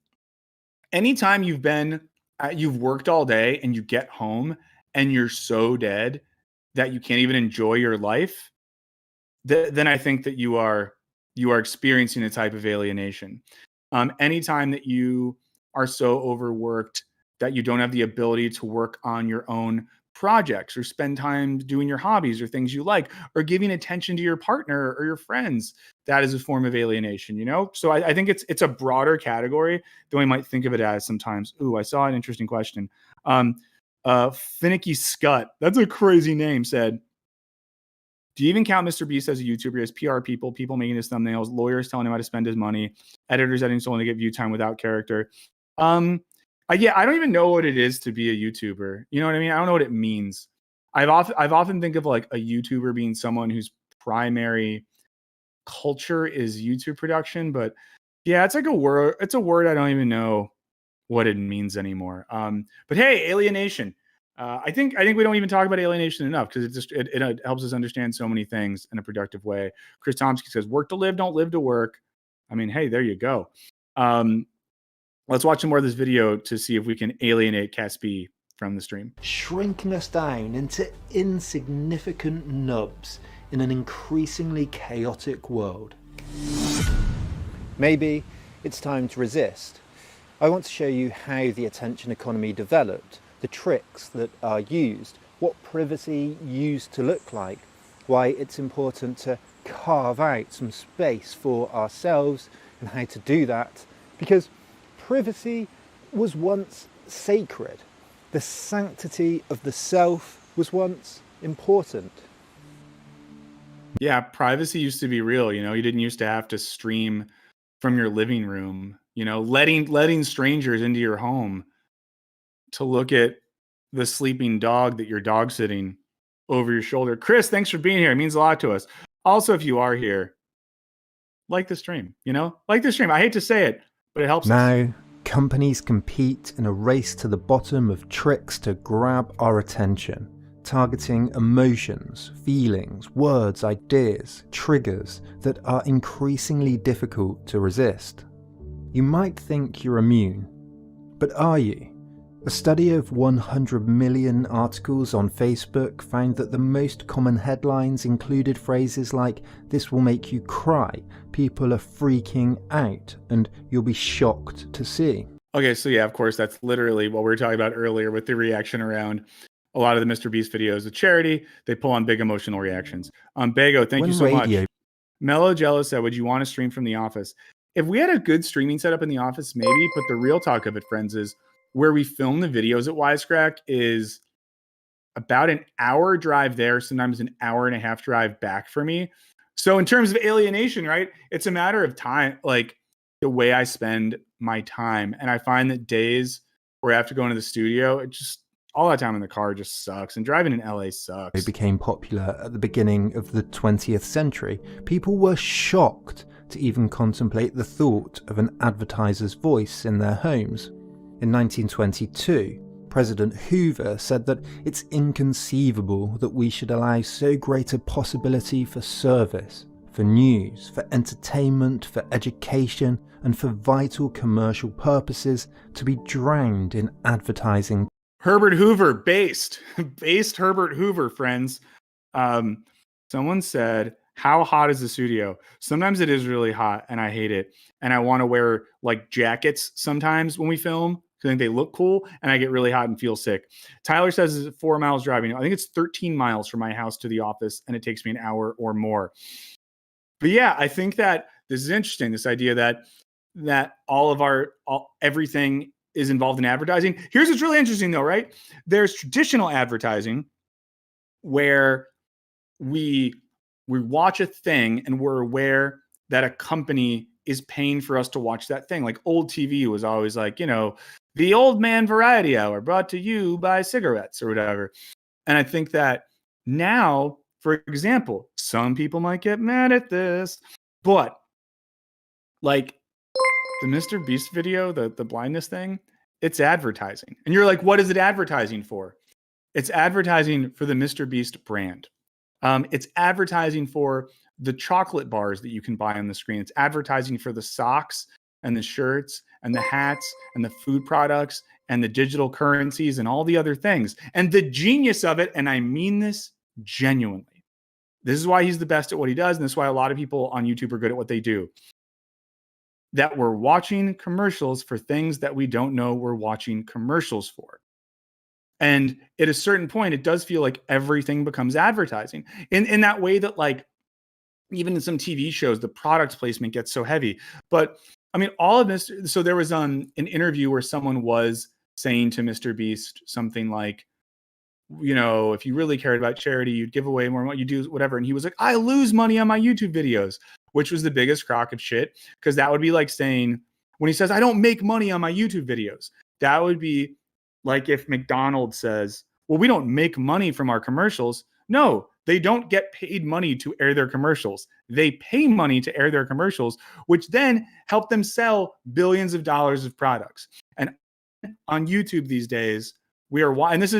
anytime you've worked all day and you get home and you're so dead that you can't even enjoy your life, then I think that you are experiencing a type of alienation. Anytime that you are so overworked that you don't have the ability to work on your own projects or spend time doing your hobbies or things you like or giving attention to your partner or your friends, that is a form of alienation, you know? So I think it's a broader category than we might think of it as sometimes. Ooh, I saw an interesting question. Finicky Scut, that's a crazy name, said, do you even count MrBeast as a YouTuber, as PR people making his thumbnails, lawyers telling him how to spend his money, editors editing someone to get view time without character? I don't even know what it is to be a YouTuber. You know what I mean? I don't know what it means. I've often think of like a YouTuber being someone whose primary culture is YouTube production, but yeah, it's like a word. It's a word I don't even know what it means anymore. But hey, alienation. I think we don't even talk about alienation enough because it helps us understand so many things in a productive way. Chris Tomsky says, "Work to live, don't live to work." I mean, hey, there you go. Let's watch some more of this video to see if we can alienate Caspi from the stream. Shrinking us down into insignificant nubs in an increasingly chaotic world. Maybe it's time to resist. I want to show you how the attention economy developed, the tricks that are used, what privacy used to look like, why it's important to carve out some space for ourselves and how to do that, because privacy was once sacred. The sanctity of the self was once important. Yeah, privacy used to be real. You know, you didn't used to have to stream from your living room, you know, letting strangers into your home to look at the sleeping dog that you're dog sitting over your shoulder. Chris, thanks for being here. It means a lot to us. Also, if you are here, like the stream, you know, like the stream. I hate to say it, but it helps us. Now, companies compete in a race to the bottom of tricks to grab our attention, targeting emotions, feelings, words, ideas, triggers that are increasingly difficult to resist. You might think you're immune, but are you? A study of 100 million articles on Facebook found that the most common headlines included phrases like, "This will make you cry," "People are freaking out," and "You'll be shocked to see." Okay, so yeah, of course, that's literally what we were talking about earlier with the reaction around a lot of the MrBeast videos. A charity, they pull on big emotional reactions. Bago, thank you so much. Mellow Jello said, would you want to stream from the office? If we had a good streaming setup in the office, maybe, but the real talk of it, friends, is where we film the videos at Wisecrack is about an hour drive there, sometimes an hour and a half drive back for me. So in terms of alienation, right, it's a matter of time, like the way I spend my time. And I find that days where I have to go into the studio, it just, all that time in the car just sucks. And driving in LA sucks. It became popular at the beginning of the 20th century. People were shocked to even contemplate the thought of an advertiser's voice in their homes. In 1922, President Hoover said that it's inconceivable that we should allow so great a possibility for service, for news, for entertainment, for education, and for vital commercial purposes to be drowned in advertising. Herbert Hoover, based Herbert Hoover, friends. Someone said, how hot is the studio? Sometimes it is really hot and I hate it. And I want to wear like jackets sometimes when we film. I think they look cool and I get really hot and feel sick. Tyler says it's 4 miles driving. I think it's 13 miles from my house to the office and it takes me an hour or more. But yeah, I think that this is interesting. This idea that everything is involved in advertising. Here's what's really interesting though, right? There's traditional advertising where we watch a thing and we're aware that a company is paying for us to watch that thing. Like old TV was always like, you know, the old man variety hour brought to you by cigarettes or whatever. And I think that now, for example, some people might get mad at this, but like the MrBeast video, the blindness thing, it's advertising. And you're like, what is it advertising for? It's advertising for the MrBeast brand. It's advertising for the chocolate bars that you can buy on the screen. It's advertising for the socks and the shirts and the hats and the food products and the digital currencies and all the other things. And the genius of it, and I mean this genuinely, this is why he's the best at what he does, and this is why a lot of people on YouTube are good at what they do, that we're watching commercials for things that we don't know we're watching commercials for. And at a certain point, it does feel like everything becomes advertising in that way that, like, even in some TV shows, the product placement gets so heavy. But I mean, all of this. So there was an interview where someone was saying to MrBeast something like, you know, if you really cared about charity, you'd give away more, what you do, whatever. And he was like, I lose money on my YouTube videos, which was the biggest crock of shit. Because that would be like saying, when he says, I don't make money on my YouTube videos, that would be like if McDonald's says, well, we don't make money from our commercials. No, they don't get paid money to air their commercials. They pay money to air their commercials, which then help them sell billions of dollars of products. And on YouTube these days, we are, and this is